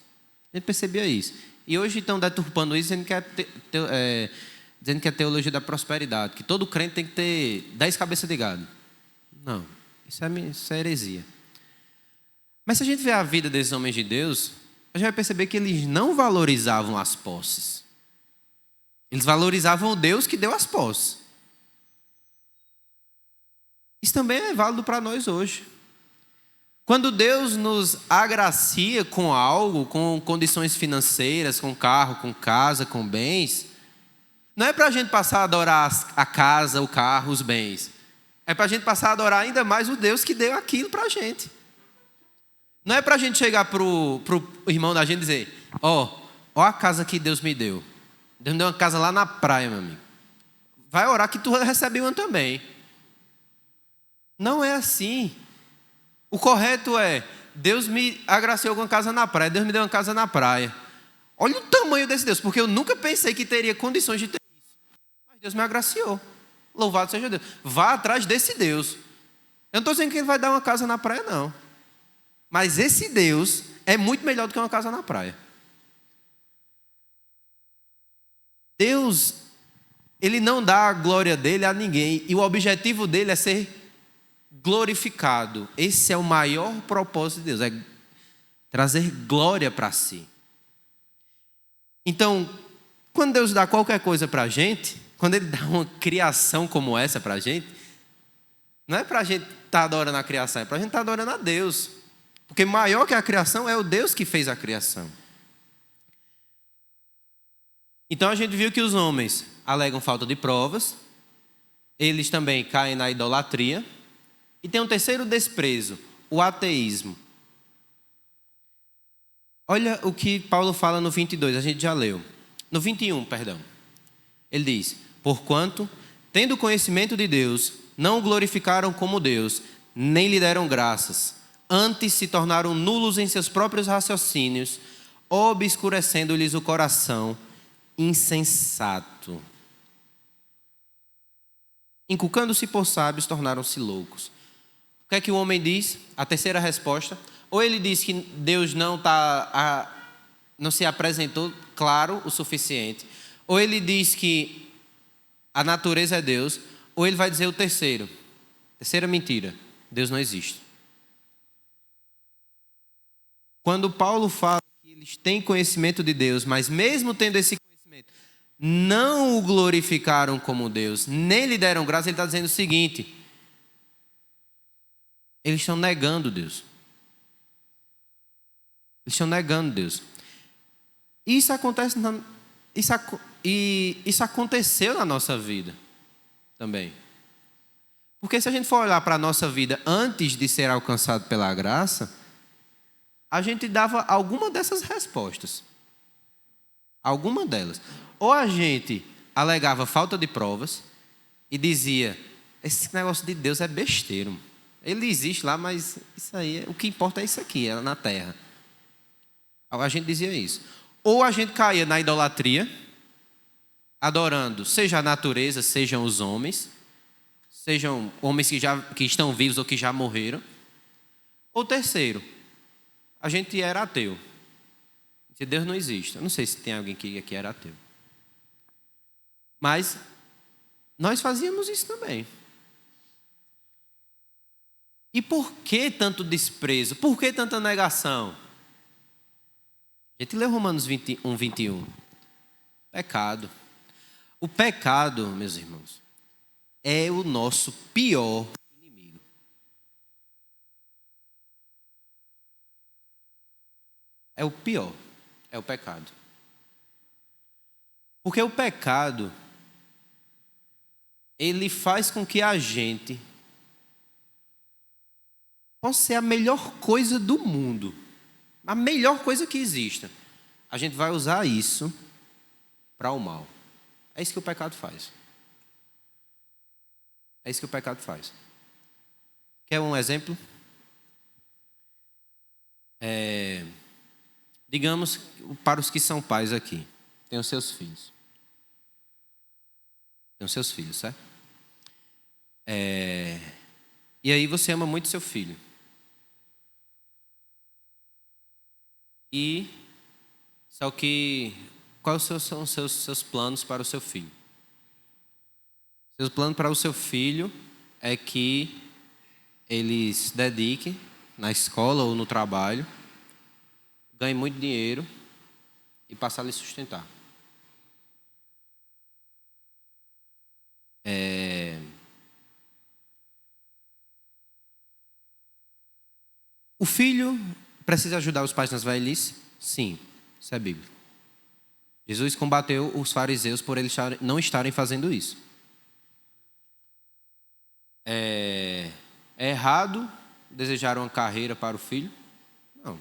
A gente percebia isso. E hoje estão deturpando isso, dizendo que é teologia da prosperidade, que todo crente tem que ter 10 cabeças de gado. Não, isso é heresia. Mas se a gente vê a vida desses homens de Deus, a gente vai perceber que eles não valorizavam as posses. Eles valorizavam o Deus que deu as posses. Isso também é válido para nós hoje. Quando Deus nos agracia com algo, com condições financeiras, com carro, com casa, com bens, não é para a gente passar a adorar a casa, o carro, os bens. É para a gente passar a adorar ainda mais o Deus que deu aquilo para a gente. Não é para a gente chegar para o irmão da gente e dizer: ó a casa que Deus me deu. Deus me deu uma casa lá na praia, meu amigo. Vai orar que tu recebe uma também. Não é assim. O correto é: Deus me agraciou com uma casa na praia. Deus me deu uma casa na praia. Olha o tamanho desse Deus, porque eu nunca pensei que teria condições de ter isso. Mas Deus me agraciou. Louvado seja Deus. Vá atrás desse Deus. Eu não estou dizendo que Ele vai dar uma casa na praia, não. Mas esse Deus é muito melhor do que uma casa na praia. Deus, Ele não dá a glória dele a ninguém. E o objetivo dele é ser glorificado. Esse é o maior propósito de Deus. É trazer glória para si. Então, quando Deus dá qualquer coisa para a gente, quando Ele dá uma criação como essa para a gente, não é para a gente estar adorando a criação, é para a gente estar adorando a Deus. Porque maior que a criação é o Deus que fez a criação. Então a gente viu que os homens alegam falta de provas, eles também caem na idolatria, e tem um terceiro desprezo, o ateísmo. Olha o que Paulo fala no 22, a gente já leu. No 21, perdão. Ele diz: porquanto, tendo conhecimento de Deus, não o glorificaram como Deus, nem lhe deram graças. Antes se tornaram nulos em seus próprios raciocínios, obscurecendo-lhes o coração, insensato. Inculcando-se por sábios, tornaram-se loucos. O que é que o homem diz? A terceira resposta. Ou ele diz que Deus não se apresentou claro o suficiente. Ou ele diz que a natureza é Deus. Ou ele vai dizer o terceiro. Terceira mentira. Deus não existe. Quando Paulo fala que eles têm conhecimento de Deus, mas mesmo tendo esse conhecimento, não o glorificaram como Deus, nem lhe deram graça. Ele está dizendo o seguinte: eles estão negando Deus. Eles estão negando Deus. Isso acontece isso aconteceu na nossa vida também. Porque se a gente for olhar para a nossa vida antes de ser alcançado pela graça, a gente dava alguma dessas respostas. Alguma delas. Ou a gente alegava falta de provas e dizia: esse negócio de Deus é besteira. Ele existe lá, mas isso aí, o que importa é isso aqui, é na terra. A gente dizia isso. Ou a gente caía na idolatria, adorando, seja a natureza, sejam os homens, sejam homens que estão vivos ou que já morreram. Ou terceiro, a gente era ateu. Se Deus não existe. Eu não sei se tem alguém que aqui era ateu. Mas nós fazíamos isso também. E por que tanto desprezo? Por que tanta negação? A gente lê Romanos 21, 21. Pecado. O pecado, meus irmãos, é o nosso pior inimigo. É o pior. É o pecado. Porque o pecado, ele faz com que a gente possa ser a melhor coisa do mundo. A melhor coisa que exista. A gente vai usar isso para o mal. É isso que o pecado faz. É isso que o pecado faz. Quer um exemplo? Digamos, para os que são pais aqui, tem os seus filhos. Tem os seus filhos, certo? E aí você ama muito seu filho. Só que, quais são os seus planos para o seu filho? Seus planos para o seu filho é que ele se dedique na escola ou no trabalho, ganhe muito dinheiro e passe a lhe sustentar. O filho precisa ajudar os pais nas velhices? Sim, isso é bíblico. Jesus combateu os fariseus por eles não estarem fazendo isso. É errado desejar uma carreira para o filho? Não.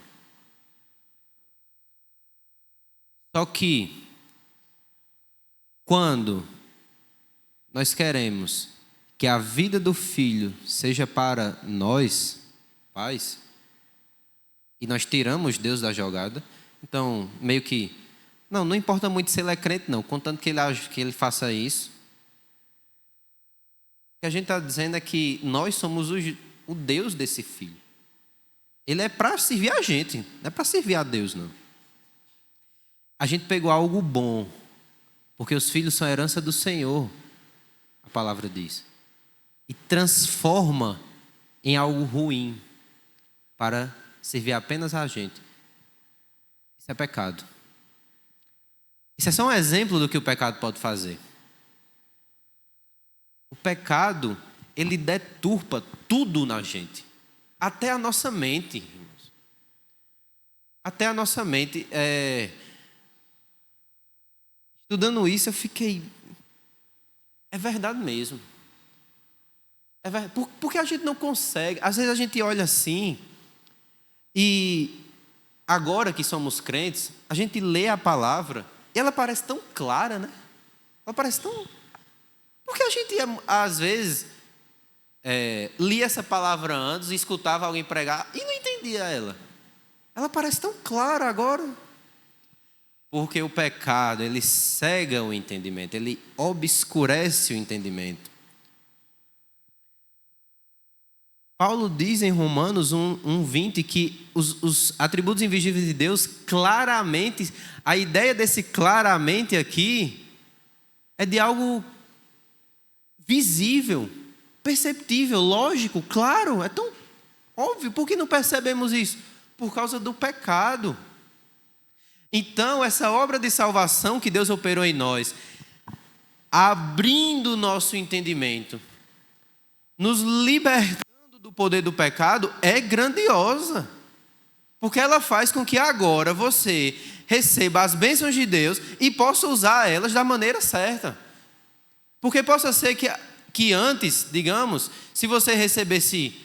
Só que, quando nós queremos que a vida do filho seja para nós, pais, e nós tiramos Deus da jogada, então, meio que, não importa muito se ele é crente, não, contanto que ele faça isso. O que a gente está dizendo é que nós somos o Deus desse filho. Ele é para servir a gente, não é para servir a Deus, não. A gente pegou algo bom, porque os filhos são a herança do Senhor, a palavra diz, e transforma em algo ruim para servir apenas a gente. Isso é pecado. Isso é só um exemplo do que o pecado pode fazer. O pecado, ele deturpa tudo na gente. Até a nossa mente, irmãos. Até a nossa mente. Estudando isso, eu fiquei... É verdade mesmo. Porque a gente não consegue. Às vezes a gente olha assim... E agora que somos crentes, a gente lê a palavra e ela parece tão clara, né? Ela parece tão... Porque a gente, às vezes, lia essa palavra antes e escutava alguém pregar e não entendia ela. Ela parece tão clara agora. Porque o pecado, ele cega o entendimento, ele obscurece o entendimento. Paulo diz em Romanos 1:20 que os atributos invisíveis de Deus claramente, a ideia desse claramente aqui é de algo visível, perceptível, lógico, claro, é tão óbvio. Por que não percebemos isso? Por causa do pecado. Então, essa obra de salvação que Deus operou em nós, abrindo o nosso entendimento, nos libertando do poder do pecado, é grandiosa. Porque ela faz com que agora você receba as bênçãos de Deus e possa usar elas da maneira certa. Porque possa ser que antes, digamos, se você recebesse,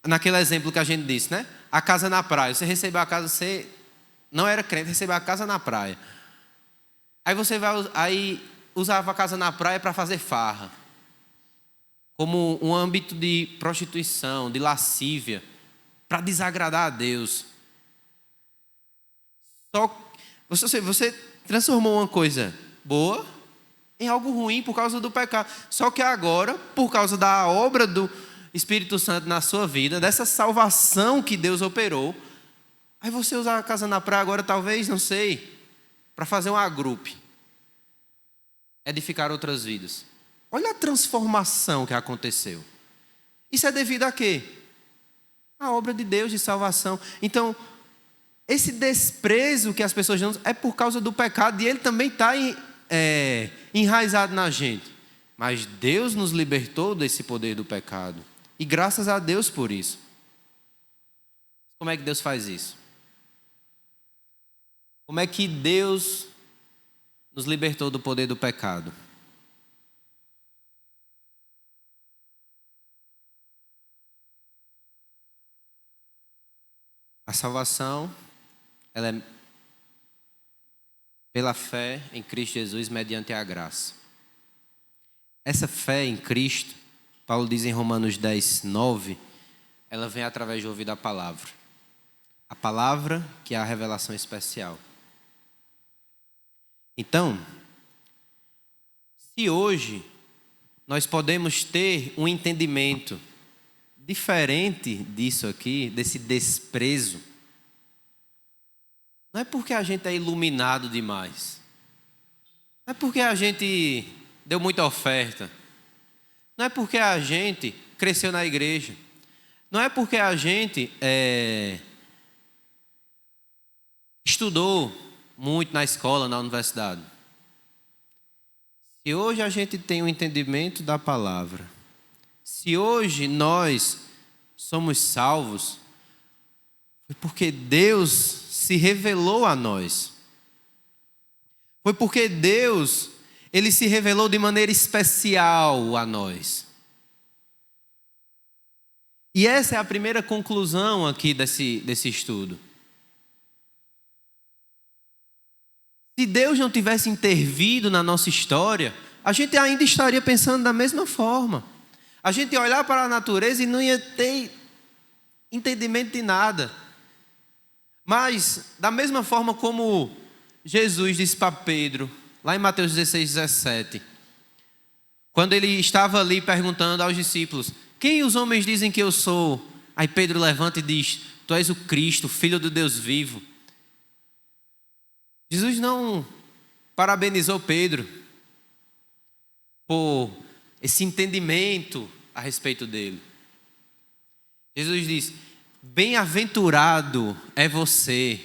naquele exemplo que a gente disse, né? A casa na praia. Você recebeu a casa, você não era crente, recebeu a casa na praia. Aí você usava a casa na praia para fazer farra. Como um âmbito de prostituição, de lascívia, para desagradar a Deus. Só você transformou uma coisa boa em algo ruim por causa do pecado. Só que agora, por causa da obra do Espírito Santo na sua vida, dessa salvação que Deus operou, aí você usa a casa na praia agora, talvez, não sei, para fazer um agrupe, edificar outras vidas. Olha a transformação que aconteceu. Isso é devido a quê? A obra de Deus de salvação. Então, esse desprezo que as pessoas dão é por causa do pecado, e ele também está enraizado na gente. Mas Deus nos libertou desse poder do pecado. E graças a Deus por isso. Como é que Deus faz isso? Como é que Deus nos libertou do poder do pecado? A salvação, ela é pela fé em Cristo Jesus mediante a graça. Essa fé em Cristo, Paulo diz em Romanos 10, 9, ela vem através de ouvir a palavra. A palavra que é a revelação especial. Então, se hoje nós podemos ter um entendimento diferente disso aqui, desse desprezo, não é porque a gente é iluminado demais, não é porque a gente deu muita oferta, não é porque a gente cresceu na igreja, não é porque a gente estudou muito na escola, na universidade. Se hoje a gente tem um entendimento da palavra, se hoje nós somos salvos, foi porque Deus se revelou a nós. Foi porque Deus, Ele se revelou de maneira especial a nós. E essa é a primeira conclusão aqui desse estudo. Se Deus não tivesse intervido na nossa história, a gente ainda estaria pensando da mesma forma. A gente ia olhar para a natureza e não ia ter entendimento de nada. Mas, da mesma forma como Jesus disse para Pedro, lá em Mateus 16, 17, quando ele estava ali perguntando aos discípulos: quem os homens dizem que eu sou? Aí Pedro levanta e diz: tu és o Cristo, Filho do Deus vivo. Jesus não parabenizou Pedro por esse entendimento a respeito dele. Jesus diz: bem-aventurado é você,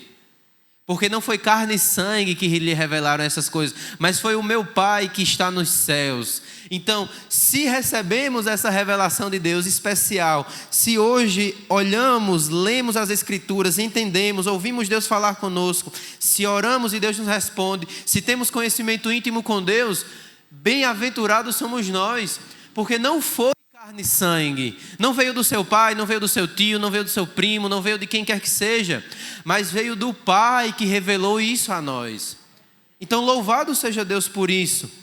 porque não foi carne e sangue que lhe revelaram essas coisas, mas foi o meu Pai que está nos céus. Então, se recebemos essa revelação de Deus especial, se hoje olhamos, lemos as Escrituras, entendemos, ouvimos Deus falar conosco, se oramos e Deus nos responde, se temos conhecimento íntimo com Deus, bem-aventurados somos nós, porque não foi carne e sangue, não veio do seu pai, não veio do seu tio, não veio do seu primo, não veio de quem quer que seja, mas veio do Pai que revelou isso a nós. Então, louvado seja Deus por isso.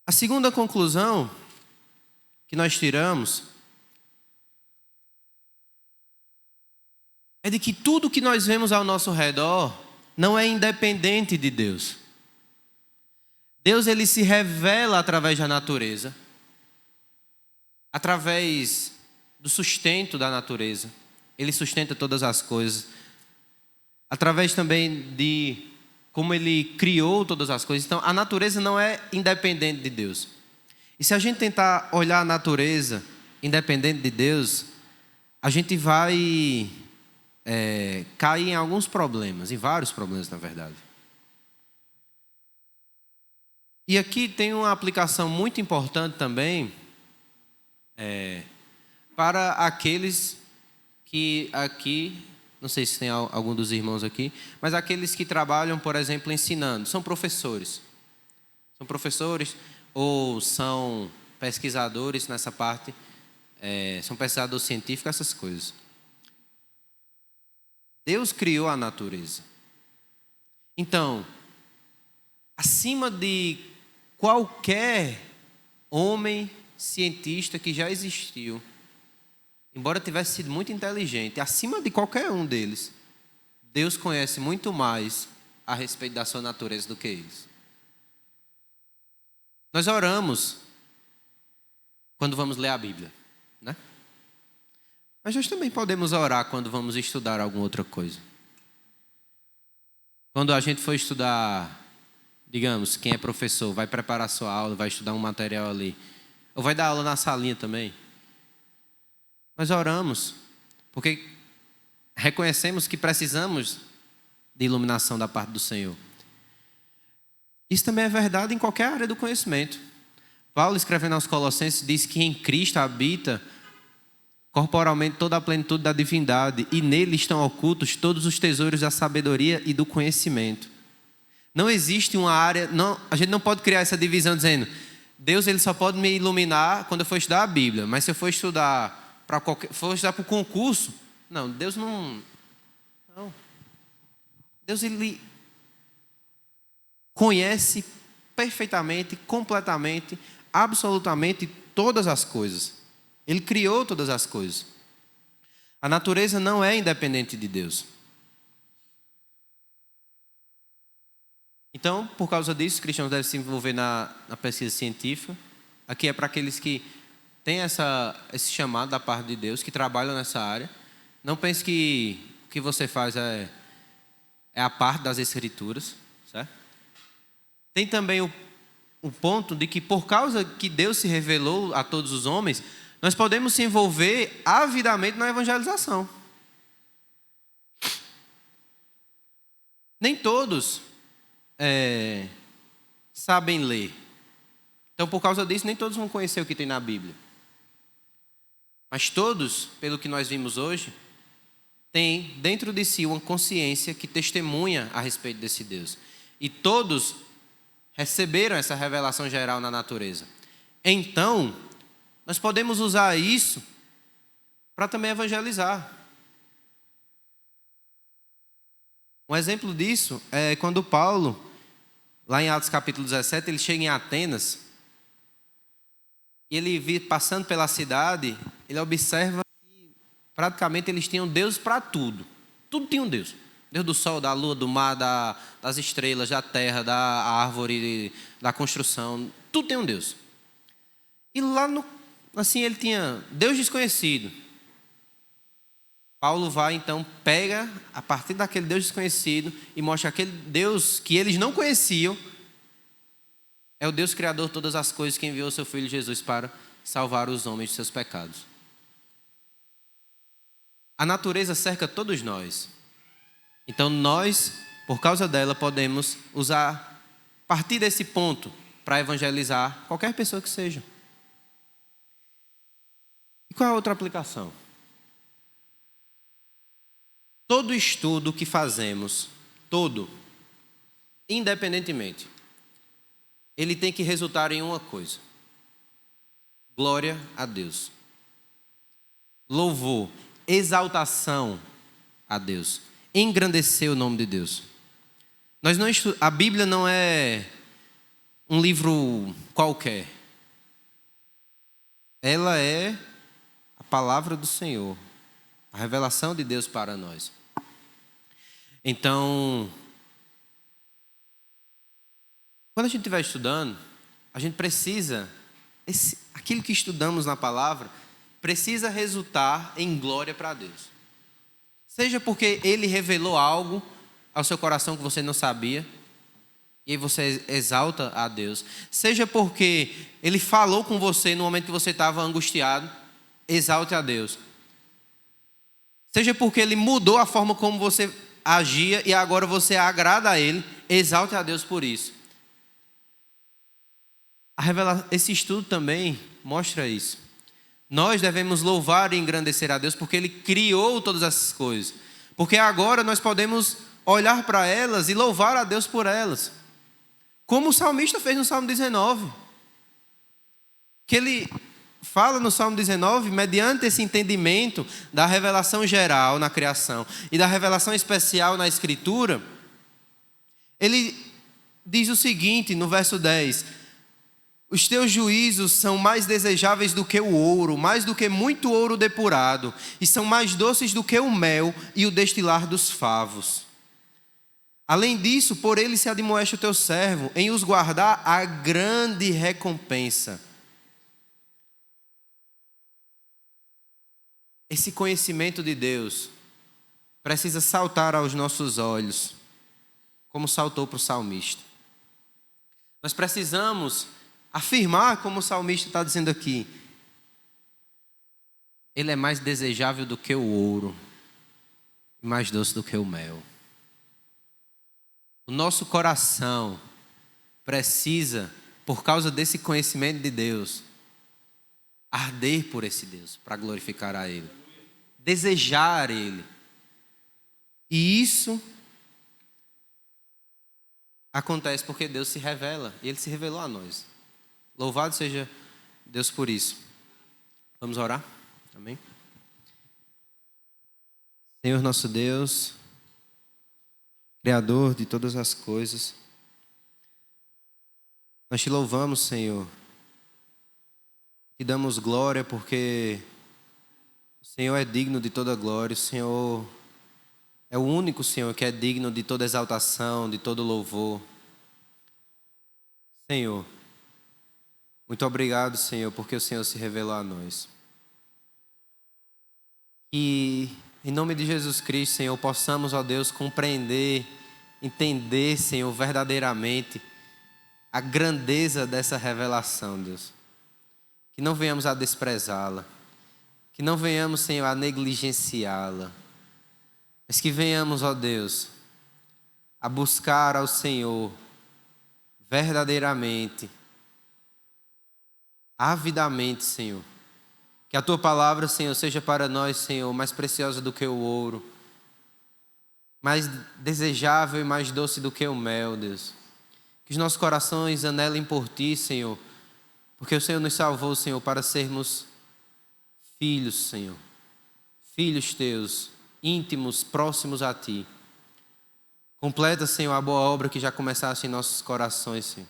A segunda conclusão que nós tiramos é de que tudo que nós vemos ao nosso redor não é independente de Deus. Deus, ele se revela através da natureza, através do sustento da natureza. Ele sustenta todas as coisas. Através também de como ele criou todas as coisas. Então, a natureza não é independente de Deus. E se a gente tentar olhar a natureza independente de Deus, a gente vai cai em alguns problemas, em vários problemas, na verdade. E aqui tem uma aplicação muito importante também para aqueles que aqui, não sei se tem algum dos irmãos aqui, mas aqueles que trabalham, por exemplo, ensinando, são professores. São professores ou são pesquisadores nessa parte, são pesquisadores científicos, essas coisas. Deus criou a natureza. Então, acima de qualquer homem cientista que já existiu, embora tivesse sido muito inteligente, acima de qualquer um deles, Deus conhece muito mais a respeito da sua natureza do que eles. Nós oramos quando vamos ler a Bíblia, né? Mas nós também podemos orar quando vamos estudar alguma outra coisa. Quando a gente for estudar, digamos, quem é professor, vai preparar sua aula, vai estudar um material ali, ou vai dar aula na salinha também. Nós oramos, porque reconhecemos que precisamos de iluminação da parte do Senhor. Isso também é verdade em qualquer área do conhecimento. Paulo, escrevendo aos Colossenses, diz que em Cristo habita corporalmente toda a plenitude da divindade, e nele estão ocultos todos os tesouros da sabedoria e do conhecimento. Não existe uma área, a gente não pode criar essa divisão dizendo, Deus ele só pode me iluminar quando eu for estudar a Bíblia, mas se eu for estudar para o concurso, não, Deus não. Deus ele conhece perfeitamente, completamente, absolutamente todas as coisas. Ele criou todas as coisas. A natureza não é independente de Deus. Então, por causa disso, os cristãos devem se envolver na pesquisa científica. Aqui é para aqueles que têm esse chamado da parte de Deus, que trabalham nessa área. Não pense que o que você faz é a parte das Escrituras, certo? Tem também o ponto de que, por causa que Deus se revelou a todos os homens, nós podemos se envolver avidamente na evangelização. Nem todos sabem ler. Então, por causa disso, nem todos vão conhecer o que tem na Bíblia. Mas todos, pelo que nós vimos hoje, têm dentro de si uma consciência que testemunha a respeito desse Deus. E todos receberam essa revelação geral na natureza. Então, nós podemos usar isso para também evangelizar. Um exemplo disso é quando Paulo, lá em Atos capítulo 17, ele chega em Atenas, e ele passando pela cidade, ele observa que praticamente eles tinham Deus para tudo. Tudo tinha um Deus. Deus do sol, da lua, do mar, das estrelas, da terra, da árvore, da construção. Tudo tem um Deus. E lá assim ele tinha Deus desconhecido. Paulo vai então, pega a partir daquele Deus desconhecido e mostra aquele Deus que eles não conheciam. É o Deus criador de todas as coisas que enviou seu Filho Jesus para salvar os homens de seus pecados. A natureza cerca todos nós. Então nós, por causa dela, podemos usar, partir desse ponto, para evangelizar qualquer pessoa que seja. E qual é a outra aplicação? Todo estudo que fazemos, independentemente, ele tem que resultar em uma coisa: glória a Deus, louvor, exaltação a Deus, engrandecer o nome de Deus. A Bíblia não é um livro qualquer. Ela é a palavra do Senhor, a revelação de Deus para nós. Então, quando a gente estiver estudando, a gente precisa, aquilo que estudamos na palavra, precisa resultar em glória para Deus. Seja porque Ele revelou algo ao seu coração que você não sabia, e aí você exalta a Deus. Seja porque Ele falou com você no momento que você estava angustiado, exalte a Deus. seja porque Ele mudou a forma como você agia e agora você agrada a Ele, exalte a Deus por isso. Esse estudo também mostra isso. Nós devemos louvar e engrandecer a Deus porque Ele criou todas essas coisas. Porque agora nós podemos olhar para elas e louvar a Deus por elas. Como o salmista fez no Salmo 19. Que ele fala no Salmo 19, mediante esse entendimento da revelação geral na criação e da revelação especial na Escritura, ele diz o seguinte no verso 10: os teus juízos são mais desejáveis do que o ouro, mais do que muito ouro depurado, e são mais doces do que o mel e o destilar dos favos. Além disso, por ele se admoeste o teu servo, em os guardar a grande recompensa. Esse conhecimento de Deus precisa saltar aos nossos olhos, como saltou para o salmista. Nós precisamos afirmar, como o salmista está dizendo aqui, ele é mais desejável do que o ouro, e mais doce do que o mel. O nosso coração precisa, por causa desse conhecimento de Deus, arder por esse Deus, para glorificar a Ele, desejar Ele. E isso acontece porque Deus se revela, e Ele se revelou a nós. Louvado seja Deus por isso. Vamos orar? Amém? Senhor nosso Deus, Criador de todas as coisas, nós te louvamos, Senhor. Te damos glória porque o Senhor é digno de toda glória. O Senhor é o único, Senhor, que é digno de toda exaltação, de todo louvor. Senhor, muito obrigado, Senhor, porque o Senhor se revelou a nós. E em nome de Jesus Cristo, Senhor, possamos, ó Deus, compreender, entender, Senhor, verdadeiramente a grandeza dessa revelação, Deus. Que não venhamos a desprezá-la, que não venhamos, Senhor, a negligenciá-la, mas que venhamos, ó Deus, a buscar ao Senhor verdadeiramente, avidamente, Senhor. Que a Tua palavra, Senhor, seja para nós, Senhor, mais preciosa do que o ouro, mais desejável e mais doce do que o mel, Deus. Que os nossos corações anelem por Ti, Senhor, porque o Senhor nos salvou, Senhor, para sermos filhos, Senhor. Filhos Teus, íntimos, próximos a Ti. Completa, Senhor, a boa obra que já começaste em nossos corações, Senhor.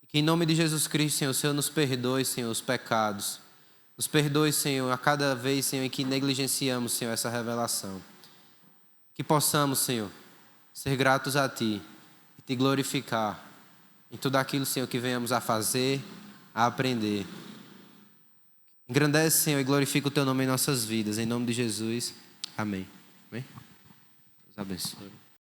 E que em nome de Jesus Cristo, Senhor, o Senhor nos perdoe, Senhor, os pecados. Nos perdoe, Senhor, a cada vez, Senhor, em que negligenciamos, Senhor, essa revelação. Que possamos, Senhor, ser gratos a Ti e Te glorificar em tudo aquilo, Senhor, que venhamos a fazer, a aprender. Engrandece, Senhor, e glorifica o Teu nome em nossas vidas. Em nome de Jesus. Amém. Amém? Deus abençoe.